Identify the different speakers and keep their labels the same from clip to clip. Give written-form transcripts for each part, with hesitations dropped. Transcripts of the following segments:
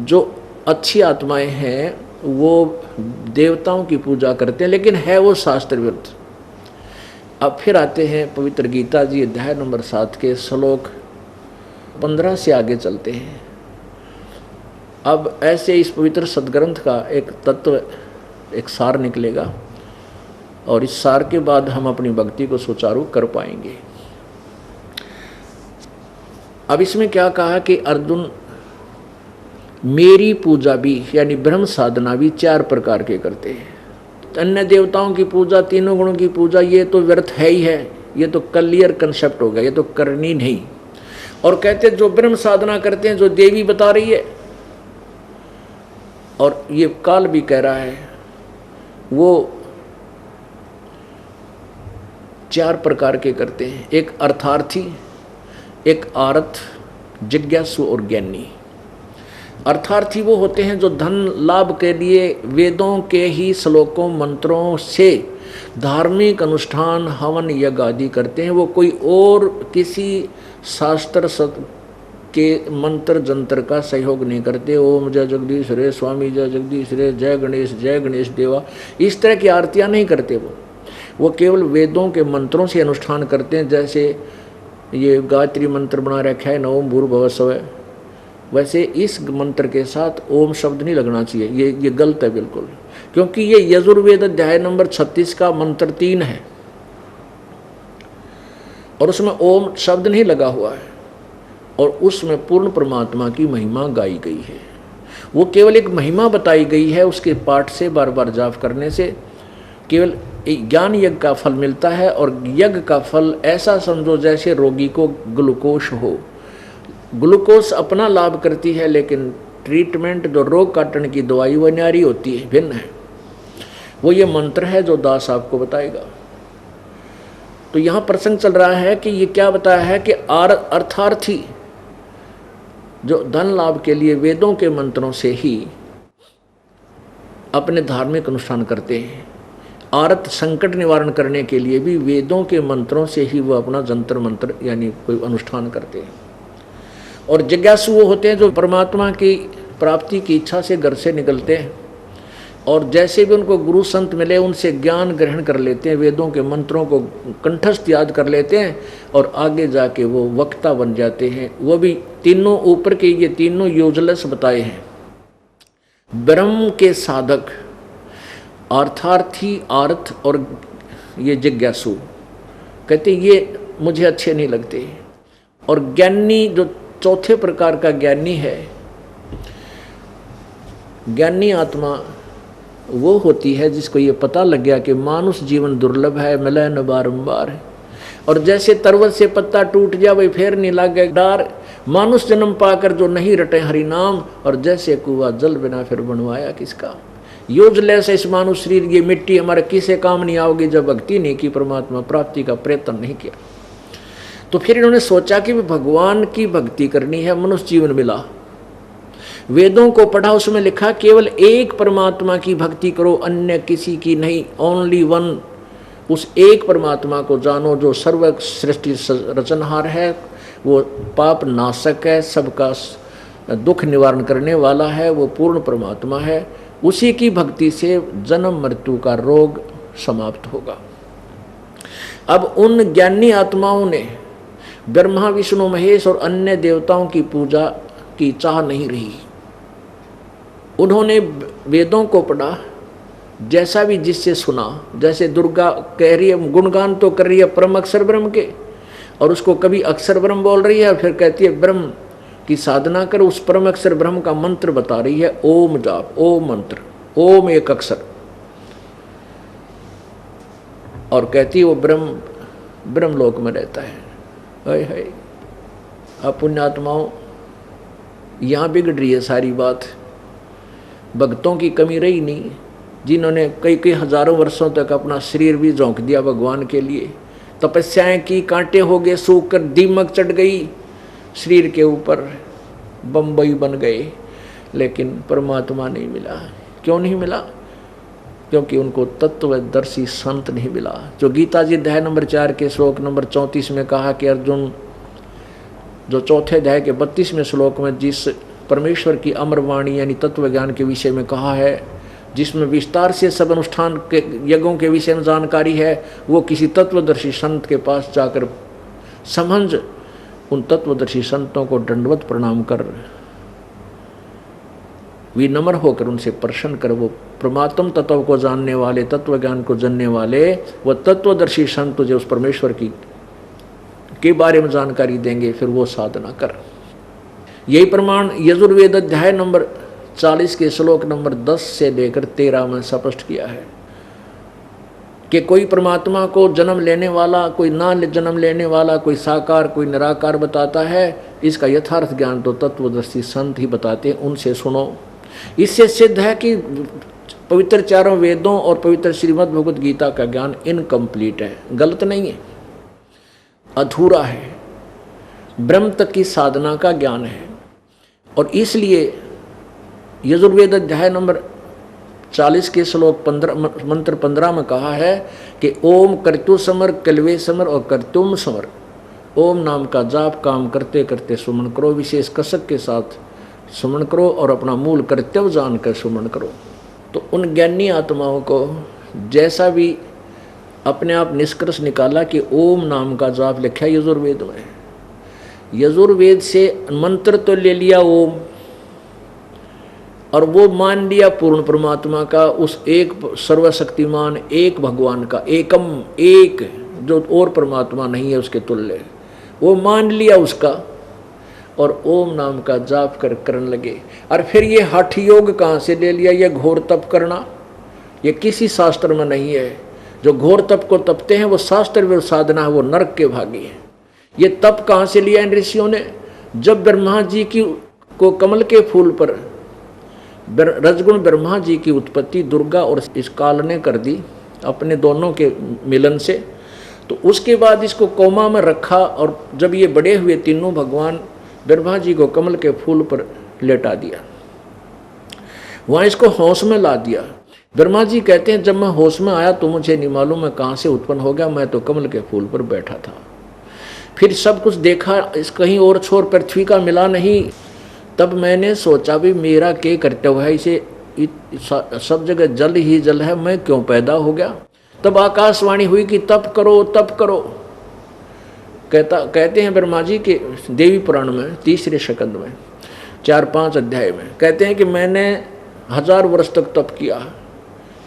Speaker 1: जो अच्छी आत्माएं हैं वो देवताओं की पूजा करते हैं, लेकिन है वो शास्त्र विरुद्ध। अब फिर आते हैं पवित्र गीता जी अध्याय नंबर 7 के श्लोक 15 से आगे चलते हैं। अब ऐसे इस पवित्र सदग्रंथ का एक तत्व, एक सार निकलेगा, और इस सार के बाद हम अपनी भक्ति को सुचारू कर पाएंगे। अब इसमें क्या कहा कि अर्जुन, मेरी पूजा भी यानी ब्रह्म साधना भी 4 प्रकार के करते हैं। अन्य देवताओं की पूजा, तीनों गुणों की पूजा, ये तो व्यर्थ है ही है, ये तो क्लियर कंसेप्ट हो गया, ये तो करनी नहीं। और कहते जो ब्रह्म साधना करते हैं, जो देवी बता रही है और ये काल भी कह रहा है, वो 4 प्रकार के करते हैं। एक अर्थार्थी, एक आरत, जिज्ञासु और ज्ञानी। अर्थार्थी वो होते हैं जो धन लाभ के लिए वेदों के ही श्लोकों मंत्रों से धार्मिक अनुष्ठान हवन यज्ञ आदि करते हैं। वो कोई और किसी शास्त्र के मंत्र जंत्र का सहयोग नहीं करते। ओम जय जगदीश रे, स्वामी जय जगदीश रे, जय गणेश देवा, इस तरह की आरतियाँ नहीं करते। वो केवल वेदों के मंत्रों से अनुष्ठान करते हैं। जैसे ये गायत्री मंत्र बना रखा है, ओम भूर्भुवः स्वः, वैसे इस मंत्र के साथ ओम शब्द नहीं लगना चाहिए। ये गलत है बिल्कुल, क्योंकि ये यजुर्वेद अध्याय नंबर 36 का मंत्र 3 है और उसमें ओम शब्द नहीं लगा हुआ है, और उसमें पूर्ण परमात्मा की महिमा गाई गई है। वो केवल एक महिमा बताई गई है, उसके पाठ से बार बार जाप करने से केवल ज्ञान यज्ञ का फल मिलता है। और यज्ञ का फल ऐसा समझो जैसे रोगी को ग्लूकोज हो। ग्लूकोज अपना लाभ करती है, लेकिन ट्रीटमेंट जो रोग काटने की दवाई वो न्यारी होती है, भिन्न है। वो ये मंत्र है जो दास आपको बताएगा। तो यहाँ प्रसंग चल रहा है कि ये क्या बताया है कि अर्थार्थी जो धन लाभ के लिए वेदों के मंत्रों से ही अपने धार्मिक अनुष्ठान करते हैं। आरत संकट निवारण करने के लिए भी वेदों के मंत्रों से ही वो अपना जंतर मंत्र यानी कोई अनुष्ठान करते हैं। और जिज्ञासु वो होते हैं जो परमात्मा की प्राप्ति की इच्छा से घर से निकलते हैं, और जैसे भी उनको गुरु संत मिले उनसे ज्ञान ग्रहण कर लेते हैं, वेदों के मंत्रों को कंठस्थ याद कर लेते हैं और आगे जाके वो वक्ता बन जाते हैं। वो भी तीनों ऊपर के ये तीनों यूजलेस बताए हैं। ब्रह्म के साधक अर्थार्थी, आर्थ और ये जिज्ञासु कहते ये मुझे अच्छे नहीं लगते। और ज्ञानी जो चौथे प्रकार का ज्ञानी है, ज्ञानी आत्मा वो होती है जिसको ये पता लग गया कि मानुष जीवन दुर्लभ है, मिले न बारंबार है। और जैसे तरवत से पत्ता टूट जाए फिर नहीं लागे डार, मानुष जन्म पाकर जो नहीं रटे हरि नाम, और जैसे कुआ जल बिना फिर बनवाया किसका। यूजलेस इस मानुष शरीर, ये मिट्टी हमारे किसे काम नहीं आओगी जब भक्ति नहीं की, परमात्मा प्राप्ति का प्रयत्न नहीं किया। तो फिर इन्होंने सोचा कि भगवान की भक्ति करनी है, मनुष्य जीवन मिला, वेदों को पढ़ा, उसमें लिखा केवल एक परमात्मा की भक्ति करो, अन्य किसी की नहीं, ओनली वन। उस एक परमात्मा को जानो जो सर्व सृष्टि रचनहार है, वो पाप नाशक है, सबका दुख निवारण करने वाला है, वो पूर्ण परमात्मा है। उसी की भक्ति से जन्म मृत्यु का रोग समाप्त होगा। अब उन ज्ञानी आत्माओं ने ब्रह्मा विष्णु महेश और अन्य देवताओं की पूजा की चाह नहीं रही। उन्होंने वेदों को पढ़ा, जैसा भी जिससे सुना, जैसे दुर्गा कह रही है, गुणगान तो कर रही है परम अक्षर ब्रह्म के, और उसको कभी अक्षर ब्रह्म बोल रही है, फिर कहती है ब्रह्म की साधना कर, उस परम अक्षर ब्रह्म का मंत्र बता रही है, ओम जाप, ओम मंत्र, ओम एक अक्षर, और कहती है वो ब्रह्म लोक में रहता है। हाय अब पुण्यात्माओं, यहाँ बिगड़ रही है सारी बात। भक्तों की कमी रही नहीं, जिन्होंने कई हजारों वर्षों तक अपना शरीर भी झोंक दिया भगवान के लिए, तपस्याएं की, कांटे हो गए सूख कर, दीमक चढ़ गई शरीर के ऊपर, बम्बई बन गए, लेकिन परमात्मा नहीं मिला। क्यों नहीं मिला? क्योंकि उनको तत्वदर्शी संत नहीं मिला। जो गीता जी अध्याय नंबर 4 के श्लोक नंबर 34 में कहा कि अर्जुन, जो चौथे अध्याय के 32वें श्लोक में जिस परमेश्वर की अमर वाणी यानी तत्व ज्ञान के विषय में कहा है, जिसमें विस्तार से सब अनुष्ठान के यज्ञों के विषय में जानकारी है, वो किसी तत्वदर्शी संत के पास जाकर समझ उन तत्वदर्शी संतों को दंडवत प्रणाम कर विनम्र होकर उनसे प्रश्न कर, वो परमात्म तत्व को जानने वाले, तत्व ज्ञान को जानने वाले वो तत्वदर्शी संत तुझे उस परमेश्वर की के बारे में जानकारी देंगे, फिर वो साधना कर। यही प्रमाण यजुर्वेद अध्याय नंबर 40 के श्लोक नंबर 10 से लेकर 13 में स्पष्ट किया है कि कोई परमात्मा को जन्म लेने वाला, कोई ना जन्म लेने वाला, कोई साकार कोई निराकार बताता है। इसका यथार्थ ज्ञान तो तत्वदर्शी संत ही बताते हैं, उनसे सुनो। इससे सिद्ध है कि पवित्र चारों वेदों और पवित्र श्रीमद् भगवद गीता का ज्ञान इनकम्प्लीट है, गलत नहीं है, अधूरा है, ब्रह्म तक की साधना का ज्ञान है। और इसलिए यजुर्वेद अध्याय नंबर 40 के श्लोक मंत्र 15 में कहा है कि ओम कर्तु समर, कलवे समर और कर्तुम समर। ओम नाम का जाप काम करते करते सुमन करो, विशेष कसक के साथ सुमन करो और अपना मूल कर्तव्य जानकर सुमन करो। तो उन ज्ञानी आत्माओं को जैसा भी अपने आप निष्कर्ष निकाला कि ओम नाम का जाप लिखा यजुर्वेद में, यजुर्वेद से मंत्र तो ले लिया ओम, और वो मान लिया पूर्ण परमात्मा का, उस एक सर्वशक्तिमान एक भगवान का, एकम एक, जो और परमात्मा नहीं है उसके तुल्य, वो मान लिया उसका, और ओम नाम का जाप करने लगे। और फिर ये हठ योग कहाँ से ले लिया? ये घोर तप करना, ये किसी शास्त्र में नहीं है। जो घोर तप को तपते हैं वो शास्त्र में साधना है, वो नरक के भागी है। ये तप कहाँ से लिया इन ऋषियों ने? जब ब्रह्मा जी की को कमल के फूल पर रजगुण ब्रह्मा जी की उत्पत्ति दुर्गा और इस काल ने कर दी अपने दोनों के मिलन से, तो उसके बाद इसको कोमा में रखा, और जब ये बड़े हुए तीनों भगवान ब्रह्मा जी को कमल के फूल पर लेटा दिया, वहाँ इसको होश में ला दिया। ब्रह्मा जी कहते हैं जब मैं होश में आया तो मुझे नहीं मालूम मैं कहाँ से उत्पन्न हो गया, मैं तो कमल के फूल पर बैठा था। फिर सब कुछ देखा, इस कहीं और छोर पृथ्वी का मिला नहीं। तब मैंने सोचा भी मेरा क्या कर्तव्य है, इसे सब जगह जल ही जल है, मैं क्यों पैदा हो गया। तब आकाशवाणी हुई कि तप करो तप करो। कहते हैं ब्रह्मा जी के देवी पुराण में 3रे स्कंद में 4-5 अध्याय में कहते हैं कि मैंने 1000 वर्ष तक तप किया,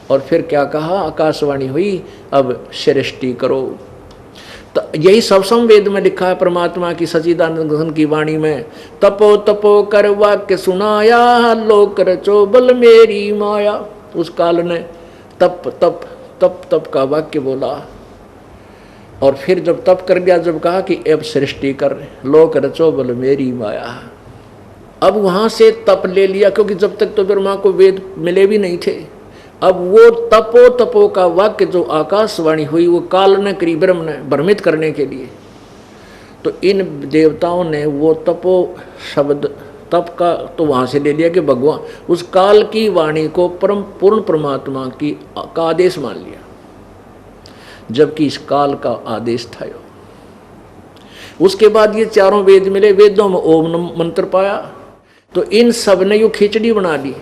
Speaker 1: और फिर क्या कहा, आकाशवाणी हुई अब सृष्टि करो। तो यही सबसम वेद में लिखा है परमात्मा की सच्चिदानंद घन की वाणी में, तपो तपो कर वाक्य सुनाया, लोक रचो बल मेरी माया। उस काल ने तप तप तप तप का वाक्य बोला, और फिर जब तप कर लिया, जब कहा कि अब सृष्टि कर, लोक रचो बल मेरी माया। अब वहां से तप ले लिया, क्योंकि जब तक तो ब्रह्मा को वेद मिले भी नहीं थे। अब वो तपो तपो का वाक्य जो आकाशवाणी हुई, वो काल ने करी ब्रह्म ने भ्रमित करने के लिए। तो इन देवताओं ने वो तपो शब्द तप का तो वहां से ले लिया कि भगवान उस काल की वाणी को परम पूर्ण परमात्मा की का आदेश मान लिया, जबकि इस काल का आदेश था। उसके बाद ये चारों वेद मिले, वेदों में ओम मंत्र पाया, तो इन सब ने यू खिचड़ी बना ली।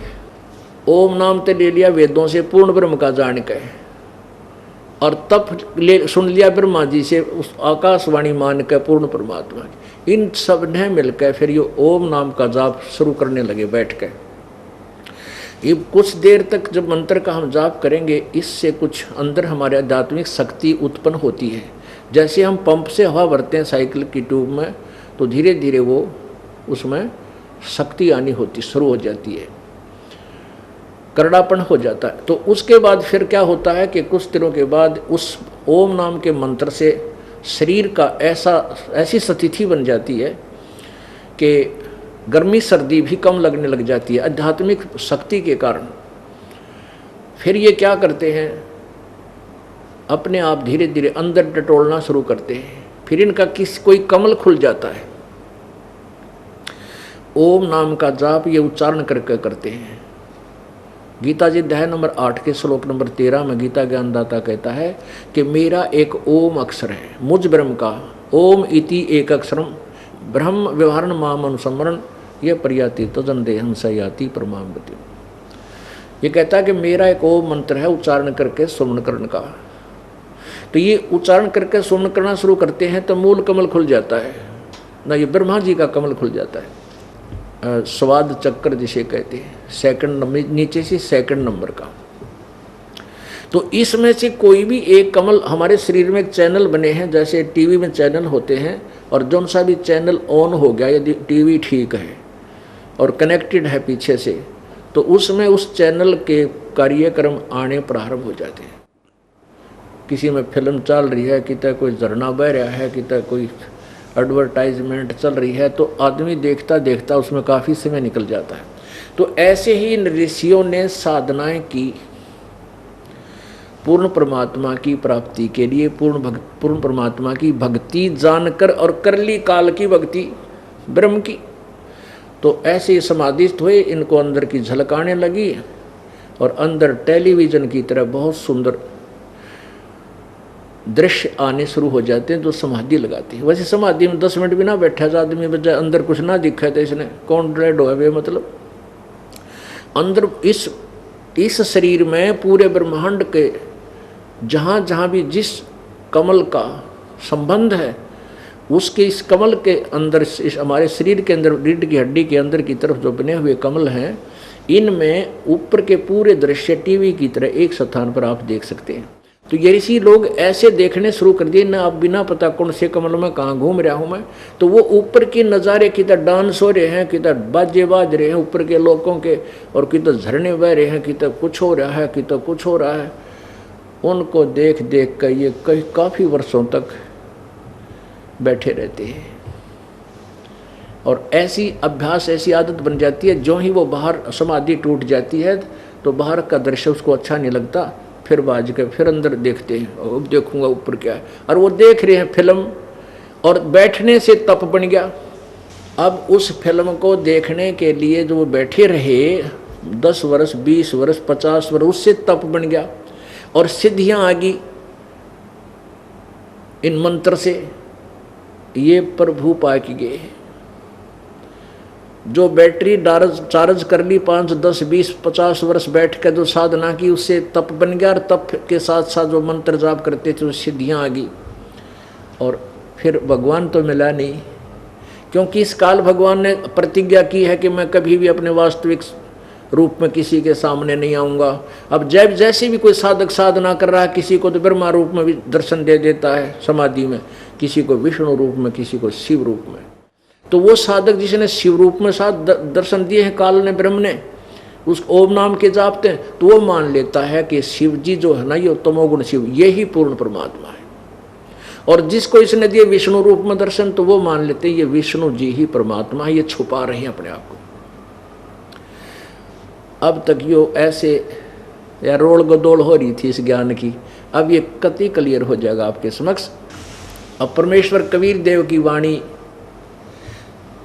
Speaker 1: ओम नाम तो ले लिया वेदों से पूर्ण ब्रह्म का जान के, और तप सुन लिया ब्रह्मा जी से उस आकाशवाणी मान के पूर्ण परमात्मा की। इन सब ने मिलकर फिर ये ओम नाम का जाप शुरू करने लगे बैठ के। ये कुछ देर तक जब मंत्र का हम जाप करेंगे, इससे कुछ अंदर हमारे आध्यात्मिक शक्ति उत्पन्न होती है। जैसे हम पंप से हवा भरते हैं साइकिल की ट्यूब में, तो धीरे धीरे वो उसमें शक्ति आनी होती शुरू हो जाती है, करड़ापन हो जाता है। तो उसके बाद फिर क्या होता है कि कुछ दिनों के बाद उस ओम नाम के मंत्र से शरीर का ऐसी स्थिति बन जाती है कि गर्मी सर्दी भी कम लगने लग जाती है आध्यात्मिक शक्ति के कारण। फिर ये क्या करते हैं, अपने आप धीरे धीरे अंदर टटोलना शुरू करते हैं। फिर इनका कोई कमल खुल जाता है। ओम नाम का जाप ये उच्चारण करके करते हैं। गीता जी अध्याय नंबर 8 के श्लोक नंबर 13 में गीता ज्ञानदाता कहता है कि मेरा एक ओम अक्षर है, मुझ ब्रह्म का ओम इति एक अक्षरम ब्रह्म व्यवहारण माम अनुसमरण ये प्रयाति तजन देहं सयाति परमाम गति। ये कहता है कि मेरा एक वो मंत्र है उच्चारण करके सुमन करने का। तो ये उच्चारण करके सुमन करना शुरू करते हैं तो मूल कमल खुल जाता है ना, ये ब्रह्मा जी का कमल खुल जाता है। स्वाद चक्कर जिसे कहते हैं, सेकंड नंबर नीचे से सेकंड नंबर का। तो इसमें से कोई भी एक कमल, हमारे शरीर में एक चैनल बने हैं, जैसे टीवी में चैनल होते हैं, और जौन सा भी चैनल ऑन हो गया, यदि टीवी ठीक है और कनेक्टेड है पीछे से, तो उसमें उस चैनल के कार्यक्रम आने प्रारंभ हो जाते हैं। किसी में फिल्म चल रही है, कितना कोई झरना बह रहा है, कितना कोई एडवर्टाइजमेंट चल रही है, तो आदमी देखता देखता उसमें काफ़ी समय निकल जाता है। तो ऐसे ही ऋषियों ने साधनाएं की पूर्ण परमात्मा की प्राप्ति के लिए, पूर्ण परमात्मा की भक्ति जानकर, और कर ली काल की भक्ति ब्रह्म की। तो ऐसे समाधिस्थ हुए, इनको अंदर की झलक आने लगी और अंदर टेलीविज़न की तरह बहुत सुंदर दृश्य आने शुरू हो जाते हैं, जो समाधि लगाती है। वैसे समाधि में 10 मिनट भी ना बैठा था आदमी, बजाय अंदर कुछ ना दिखा था इसने, कौन ड्रेड हो वे, मतलब अंदर इस शरीर में पूरे ब्रह्मांड के जहाँ जहाँ भी जिस कमल का संबंध है, उसके इस कमल के अंदर, इस हमारे शरीर के अंदर, रीढ़ की हड्डी के अंदर की तरफ जो बने हुए कमल हैं, इनमें ऊपर के पूरे दृश्य टीवी की तरह एक स्थान पर आप देख सकते हैं। तो ये ऋषि लोग ऐसे देखने शुरू कर दिए ना, अब बिना पता कौन से कमल में कहाँ घूम रहा हूँ मैं, तो वो ऊपर के नज़ारे किधर डांस हो रहे हैं, किधर बाजे बाज रहे हैं ऊपर के लोगों के, और किधर झरने बह रहे हैं, किधर कुछ हो रहा है, किधर कुछ हो रहा है, उनको देख देख कर ये काफ़ी वर्षों तक बैठे रहते हैं। और ऐसी अभ्यास, ऐसी आदत बन जाती है, जो ही वो बाहर समाधि टूट जाती है तो बाहर का दृश्य उसको अच्छा नहीं लगता, फिर बाज के फिर अंदर देखते हैं, अब देखूंगा ऊपर क्या है, और वो देख रहे हैं फिल्म, और बैठने से तप बन गया। अब उस फिल्म को देखने के लिए जो वो बैठे रहे 10 वर्ष, 20 वर्ष, 50 वर्ष, उससे तप बन गया और सिद्धियां आ गई इन मंत्र से। ये प्रभु पा के गए, जो बैटरी चार्ज कर ली 5, 10, 20, 50 वर्ष बैठ कर जो साधना की, उससे तप बन गया, और तप के साथ साथ जो मंत्र जाप करते थे उस सिद्धियां आ गई। और फिर भगवान तो मिला नहीं, क्योंकि इस काल भगवान ने प्रतिज्ञा की है कि मैं कभी भी अपने वास्तविक रूप में किसी के सामने नहीं आऊँगा। अब जब जैसे भी कोई साधक साधना कर रहा है, किसी को तो ब्रह्मा रूप में भी दर्शन दे देता है समाधि में, किसी को विष्णु रूप में, किसी को शिव रूप में। तो वो साधक जिसने शिव रूप में साथ दर्शन दिए हैं काल ने, ब्रह्म ने, उस ओम नाम के जापते हैं, तो वो मान लेता है कि शिव जी जो है ना, ये तमोगुण शिव, ये ही पूर्ण परमात्मा है। और जिसको इसने दिए विष्णु रूप में दर्शन, तो वो मान लेते हैं ये विष्णु जी ही परमात्मा है, ये छुपा रहे हैं अपने आप को। अब तक यो ऐसे या रोल गदोल हो रही थी इस ज्ञान की, अब ये कति क्लियर हो जाएगा आपके समक्ष। अब परमेश्वर कबीर देव की वाणी,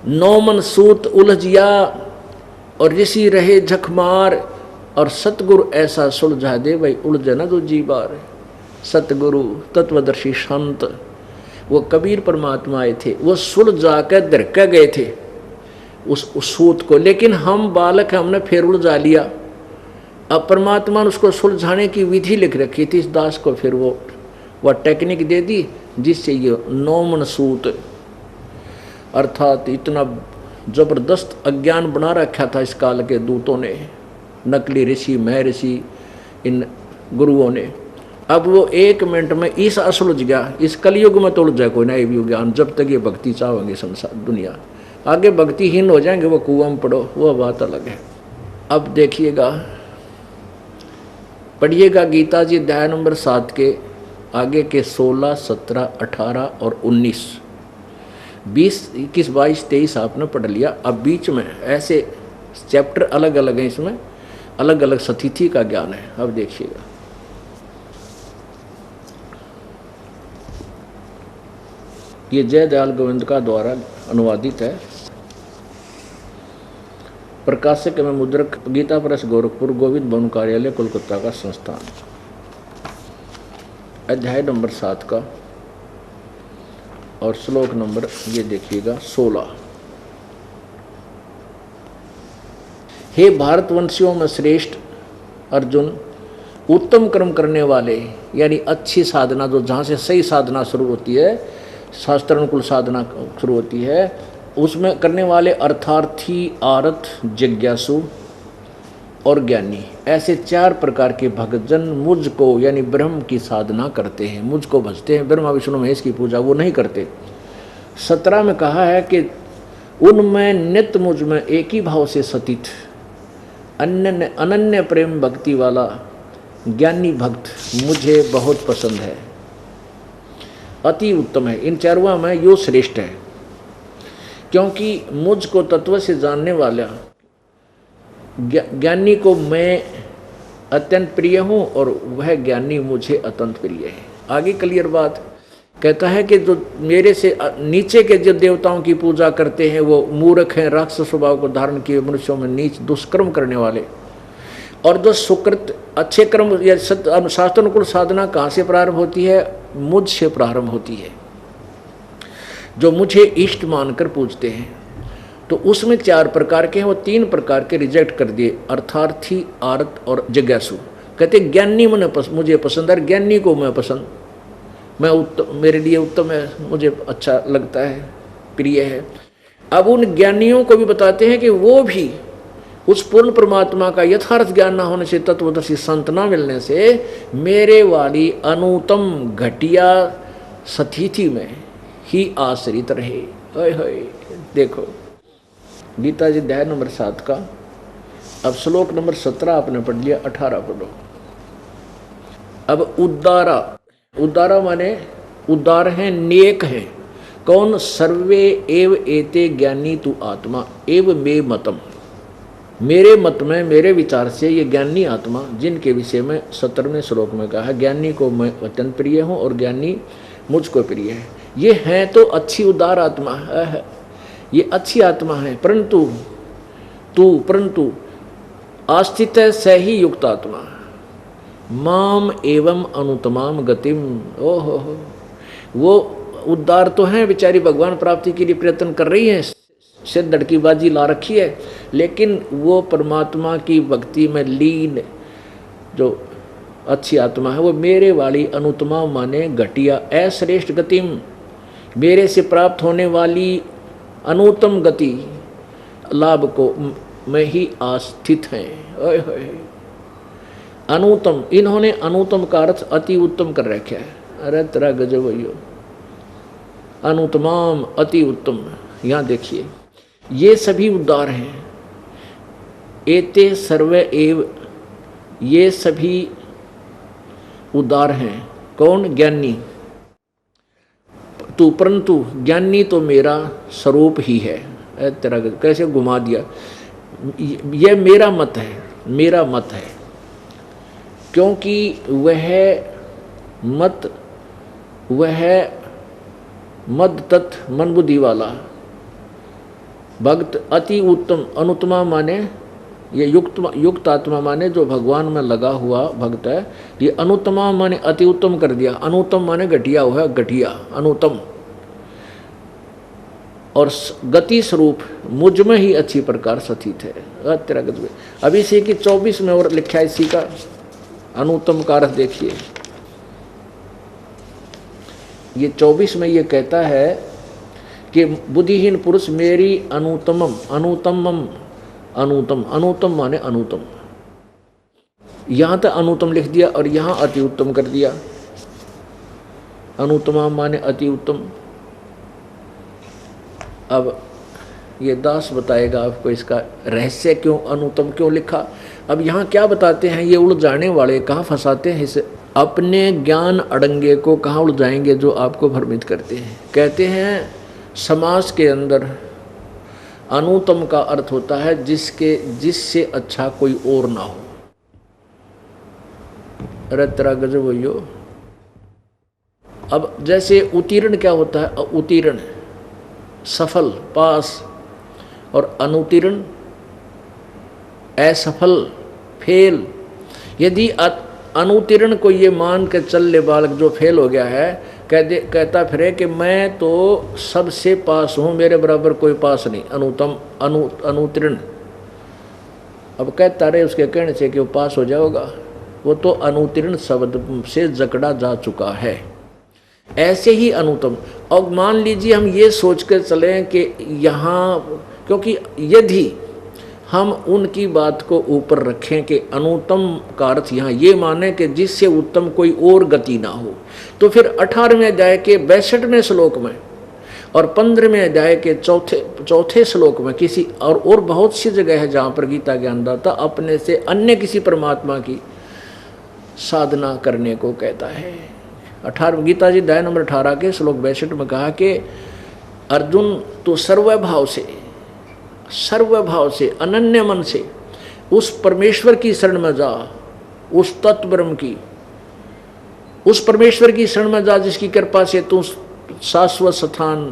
Speaker 1: नौमन सूत उलझिया और ऋषि रहे झकमार, और सतगुरु ऐसा सुलझा दे भाई उलझे न दो जी बार। सतगुरु तत्वदर्शी संत वो कबीर परमात्मा आए थे, वो सुलझा कर दरका गए थे उस सूत को, लेकिन हम बालक हैं, हमने फिर उलझा लिया। अब परमात्मा ने उसको सुलझाने की विधि लिख रखी थी इस दास को, फिर वह टेक्निक दे दी जिससे ये नौमन सूत, अर्थात इतना जबरदस्त अज्ञान बना रखा था इस काल के दूतों ने, नकली ऋषि, महर्षि, इन गुरुओं ने। अब वो 1 मिनट में इस असुलझ गया, इस कलयुग में तो उलझ जाए कोई नया भी ज्ञान, जब तक ये भक्ति चाहेंगे संसार दुनिया, आगे भक्तिहीन हो जाएंगे, वो कुआं में पड़ो, वो बात अलग है। अब देखिएगा, पढ़िएगा गीता जी अध्याय नंबर 7 के आगे के 16, 17, 18 और 19, 20, 21, 22, 23 आपने पढ़ लिया। अब बीच में ऐसे चैप्टर अलग अलग हैं, इसमें अलग अलग सतिथि का ज्ञान है। अब देखिएगा, ये जय दयाल गोविंद का द्वारा अनुवादित है, प्रकाशक एवं मुद्रक गीता प्रेस गोरखपुर, गोविंद भवन कार्यालय कोलकाता का संस्थान। अध्याय नंबर 7 का और श्लोक नंबर ये देखिएगा 16। हे भारतवंशियों में श्रेष्ठ अर्जुन, उत्तम कर्म करने वाले यानी अच्छी साधना, जो जहाँ से सही साधना शुरू होती है, शास्त्रानुकूल साधना शुरू होती है, उसमें करने वाले अर्थार्थी, आरत, जिज्ञासु और ज्ञानी, ऐसे 4 प्रकार के भक्तजन मुझको यानी ब्रह्म की साधना करते हैं, मुझको भजते हैं। ब्रह्मा विष्णु महेश की पूजा वो नहीं करते। 17 में कहा है कि उनमें नित्य मुझ में एक ही भाव से सतीत अनन्य प्रेम भक्ति वाला ज्ञानी भक्त मुझे बहुत पसंद है, अति उत्तम है। इन 4 में यो श्रेष्ठ है, क्योंकि मुझको तत्व से जानने वाला ज्ञानी को मैं अत्यंत प्रिय हूँ और वह ज्ञानी मुझे अत्यंत प्रिय है। आगे क्लियर बात कहता है कि जो मेरे से नीचे के जो देवताओं की पूजा करते हैं वो मूर्ख हैं, राक्षस स्वभाव को धारण किए मनुष्यों में नीच दुष्कर्म करने वाले। और जो सुकृत अच्छे कर्म या शास्त्रानुकूल साधना कहाँ से प्रारंभ होती है? मुझ से प्रारंभ होती है, जो मुझे इष्ट मानकर पूजते हैं। तो उसमें 4 प्रकार के हैं, वो 3 प्रकार के रिजेक्ट कर दिए, अर्थार्थी, आरत और जिज्ञासु। कहते ज्ञानी मुझे पसंद है, ज्ञानी को मैं पसंद, मैं उत्तम, मेरे लिए उत्तम है, मुझे अच्छा लगता है, प्रिय है। अब उन ज्ञानियों को भी बताते हैं कि वो भी उस पूर्ण परमात्मा का यथार्थ ज्ञान न होने से, तत्वदर्शी संत न मिलने से मेरे वाली अनुत्तम घटिया स्थिति में ही आश्रित रहे। ओए होए, देखो गीता जी अध्याय नंबर 7 का अब श्लोक नंबर 17 आपने पढ़ लिया, 18 पढ़ो। अब उद्दारा माने उद्दार है, नेक है। कौन? सर्वे एव एते ज्ञानी तु आत्मा एव मे मतम, मेरे मत में, मेरे विचार से ये ज्ञानी आत्मा, जिनके विषय में 17वें श्लोक में कहा, ज्ञानी को मैं अत्यंत प्रिय हूँ और ज्ञानी मुझको प्रिय है। ये है तो अच्छी उदार आत्मा है, ये अच्छी आत्मा है, परंतु आस्थित स ही युक्त आत्मा माम एवं अनुतमाम गतिम। ओहो, वो उद्धार तो हैं, बेचारी भगवान प्राप्ति के लिए प्रयत्न कर रही है, सिर धड़की बाजी ला रखी है, लेकिन वो परमात्मा की भक्ति में लीन जो अच्छी आत्मा है, वो मेरे वाली अनुतमा माने घटिया अश्रेष्ठ गतिम, मेरे से प्राप्त होने वाली अनुत्तम गति लाभ को में ही आस्थित हैं। ओए होए, अनुत्तम, इन्होंने अनुत्तम का अर्थ अति उत्तम कर रखा है। अरे तेरा गजब भैया, अनुत्तमाम अति उत्तम। यहाँ देखिए ये सभी उद्धार हैं, एते सर्वे एव, ये सभी उदार हैं। कौन? ज्ञानी। तू परंतु ज्ञानी तो मेरा स्वरूप ही है। तेरा कैसे घुमा दिया, यह मेरा मत है, मेरा मत है, क्योंकि वह मद तत् मन बुद्धि वाला भक्त अति उत्तम, अनुत्तमा माने ये युक्त आत्मा माने जो भगवान में लगा हुआ भक्त है। ये अनुत्तमा माने अति उत्तम कर दिया, अनुत्तम माने घटिया हुआ, घटिया अनुत्तम, और गति स्वरूप मुझ में ही अच्छी प्रकार स्थित है। तेरा गति। अब इसी की 24 में और लिखा है इसी का अनुत्तम का अर्थ देखिए। ये 24 में ये कहता है कि बुद्धिहीन पुरुष मेरी अनुत्तमम, अनुत्तम माने अनुत्तम, यहां तक अनुत्तम लिख दिया और यहां अति उत्तम कर दिया। अनुत्तमा माने अति उत्तम। अब ये दास बताएगा आपको इसका रहस्य, क्यों अनुत्तम क्यों लिखा। अब यहाँ क्या बताते हैं ये उलझाने वाले, कहाँ फंसाते हैं इसे, अपने ज्ञान अड़ंगे को कहाँ उलझाएंगे जो आपको भ्रमित करते हैं। कहते हैं समाज के अंदर अनुत्तम का अर्थ होता है जिससे अच्छा कोई और ना हो। अरे तेरा गजब भैयो। अब जैसे उत्तीर्ण क्या होता है? उत्तीर्ण सफल, पास, और अनुत्तीर्ण असफल, फेल। यदि अनुत्तीर्ण को ये मान के चल ले बालक जो फेल हो गया है, कहता फिरे कि मैं तो सबसे पास हूँ, मेरे बराबर कोई पास नहीं। अनुत्तीर्ण अब कहता रहे उसके कहने से कि वो पास हो जाओगा, वो तो अनुतीर्ण शब्द से जकड़ा जा चुका है। ऐसे ही अनुत्तम। और मान लीजिए हम ये सोच कर चलें कि यहाँ, क्योंकि यदि हम उनकी बात को ऊपर रखें कि अनुत्तम का अर्थ यहाँ ये माने कि जिससे उत्तम कोई और गति ना हो, तो फिर 18वें अध्याय के 62वें श्लोक में और 15वें अध्याय के चौथे श्लोक में किसी और बहुत सी जगह है जहाँ पर गीता ज्ञानदाता अपने से अन्य किसी परमात्मा की साधना करने को कहता है। 18 गीता जी अध्याय नंबर 18 के श्लोक 62 में कहा कि अर्जुन तो सर्वभाव से अनन्य मन से उस परमेश्वर की शरण में जा, उस तत्व ब्रह्म की, उस परमेश्वर की शरण में जा जिसकी कृपा से तू शाश्वत स्थान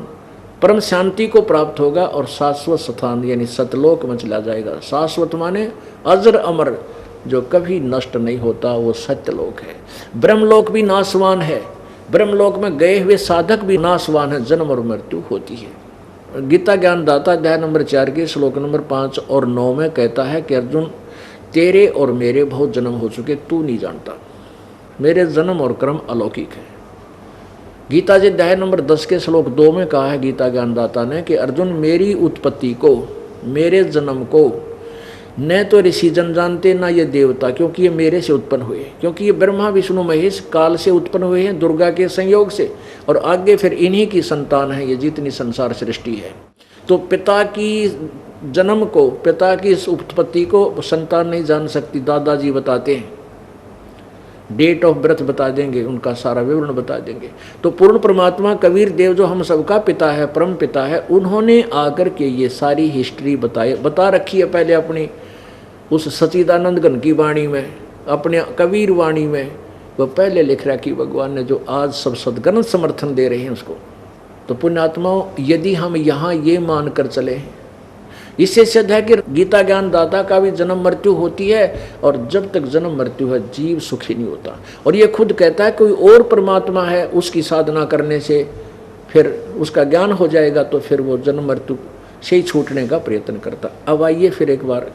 Speaker 1: परम शांति को प्राप्त होगा और शाश्वत स्थान यानी सतलोक में चला जाएगा। शाश्वत माने अजर अमर, जो कभी नष्ट नहीं होता, वो सत्यलोक है। ब्रह्मलोक भी नाशवान है, ब्रह्मलोक में गए हुए साधक भी नाशवान है, जन्म और मृत्यु होती है। गीता ज्ञानदाता अध्याय नंबर 4 के श्लोक नंबर 5 और 9 में कहता है कि अर्जुन तेरे और मेरे बहुत जन्म हो चुके, तू नहीं जानता, मेरे जन्म और कर्म अलौकिक है। गीता जी अध्याय नंबर 10 के श्लोक 2 में कहा है गीता ज्ञानदाता ने कि अर्जुन मेरी उत्पत्ति को, मेरे जन्म को न तो ऋषि जन जानते ना ये देवता, क्योंकि ये मेरे से उत्पन्न हुए, क्योंकि ये ब्रह्मा विष्णु महेश काल से उत्पन्न हुए हैं दुर्गा के संयोग से, और आगे फिर इन्हीं की संतान है ये जितनी संसार सृष्टि है। तो पिता की जन्म को, पिता की इस उत्पत्ति को संतान नहीं जान सकती। दादाजी बताते हैं, डेट ऑफ बर्थ बता देंगे, उनका सारा विवरण बता देंगे। तो पूर्ण परमात्मा कबीर देव जो हम सबका पिता है, परम पिता है, उन्होंने आकर के ये सारी हिस्ट्री बता रखी है पहले अपनी उस सच्चिदानंद घन की वाणी में, अपने कबीर वाणी में वो पहले लिख रखी भगवान ने, जो आज सब सदगण समर्थन दे रहे हैं उसको। तो पुण्यात्माओं, यदि हम यहाँ ये मान कर चले, इससे सिद्ध है कि गीता ज्ञान दाता का भी जन्म मृत्यु होती है, और जब तक जन्म मृत्यु है जीव सुखी नहीं होता। और ये खुद कहता है कोई और परमात्मा है, उसकी साधना करने से फिर उसका ज्ञान हो जाएगा, तो फिर वो जन्म मृत्यु से ही छूटने का प्रयत्न करता। अब आइए फिर एक बार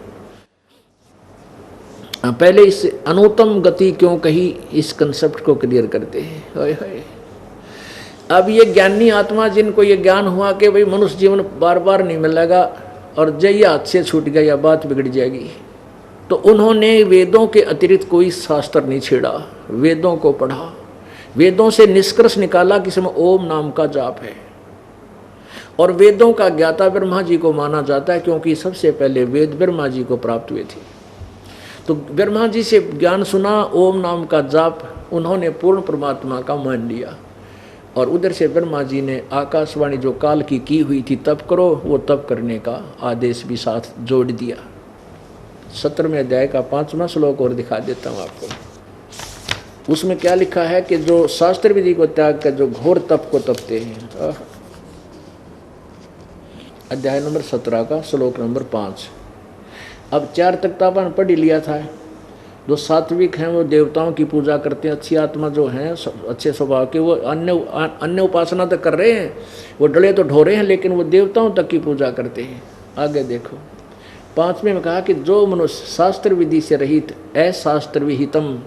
Speaker 1: पहले इस अनुत्तम गति क्यों कही, इस कंसेप्ट को क्लियर करते हैं। अब ये ज्ञानी आत्मा जिनको ये ज्ञान हुआ कि भाई मनुष्य जीवन बार बार नहीं मिलेगा और जय हाथ से छूट गया या बात बिगड़ जाएगी, तो उन्होंने वेदों के अतिरिक्त कोई शास्त्र नहीं छेड़ा, वेदों को पढ़ा, वेदों से निष्कर्ष निकाला कि इसमें ओम नाम का जाप है। और वेदों का ज्ञाता ब्रह्मा जी को माना जाता है, क्योंकि सबसे पहले वेद ब्रह्मा जी को प्राप्त हुए थे। तो ब्रह्मा जी से ज्ञान सुना, ओम नाम का जाप उन्होंने पूर्ण परमात्मा का मान लिया, और उधर से ब्रह्मा जी ने आकाशवाणी जो काल की हुई थी तप करो, वो तप करने का आदेश भी साथ जोड़ दिया। 17वें अध्याय का 5वां श्लोक और दिखा देता हूँ आपको। उसमें क्या लिखा है कि जो शास्त्र विधि को त्याग कर जो घोर तप को तपते हैं, अध्याय नंबर 17 का श्लोक नंबर 5। अब 4 तक तो अपन पढ़ ही लिया था। जो सात्विक हैं वो देवताओं की पूजा करते हैं, अच्छी आत्मा जो हैं अच्छे स्वभाव के, वो अन्य उपासना तक कर रहे हैं, वो डले तो ढोरे हैं, लेकिन वो देवताओं तक की पूजा करते हैं। आगे देखो 5वें में कहा कि जो मनुष्य शास्त्र विधि से रहित अशास्त्र विहितम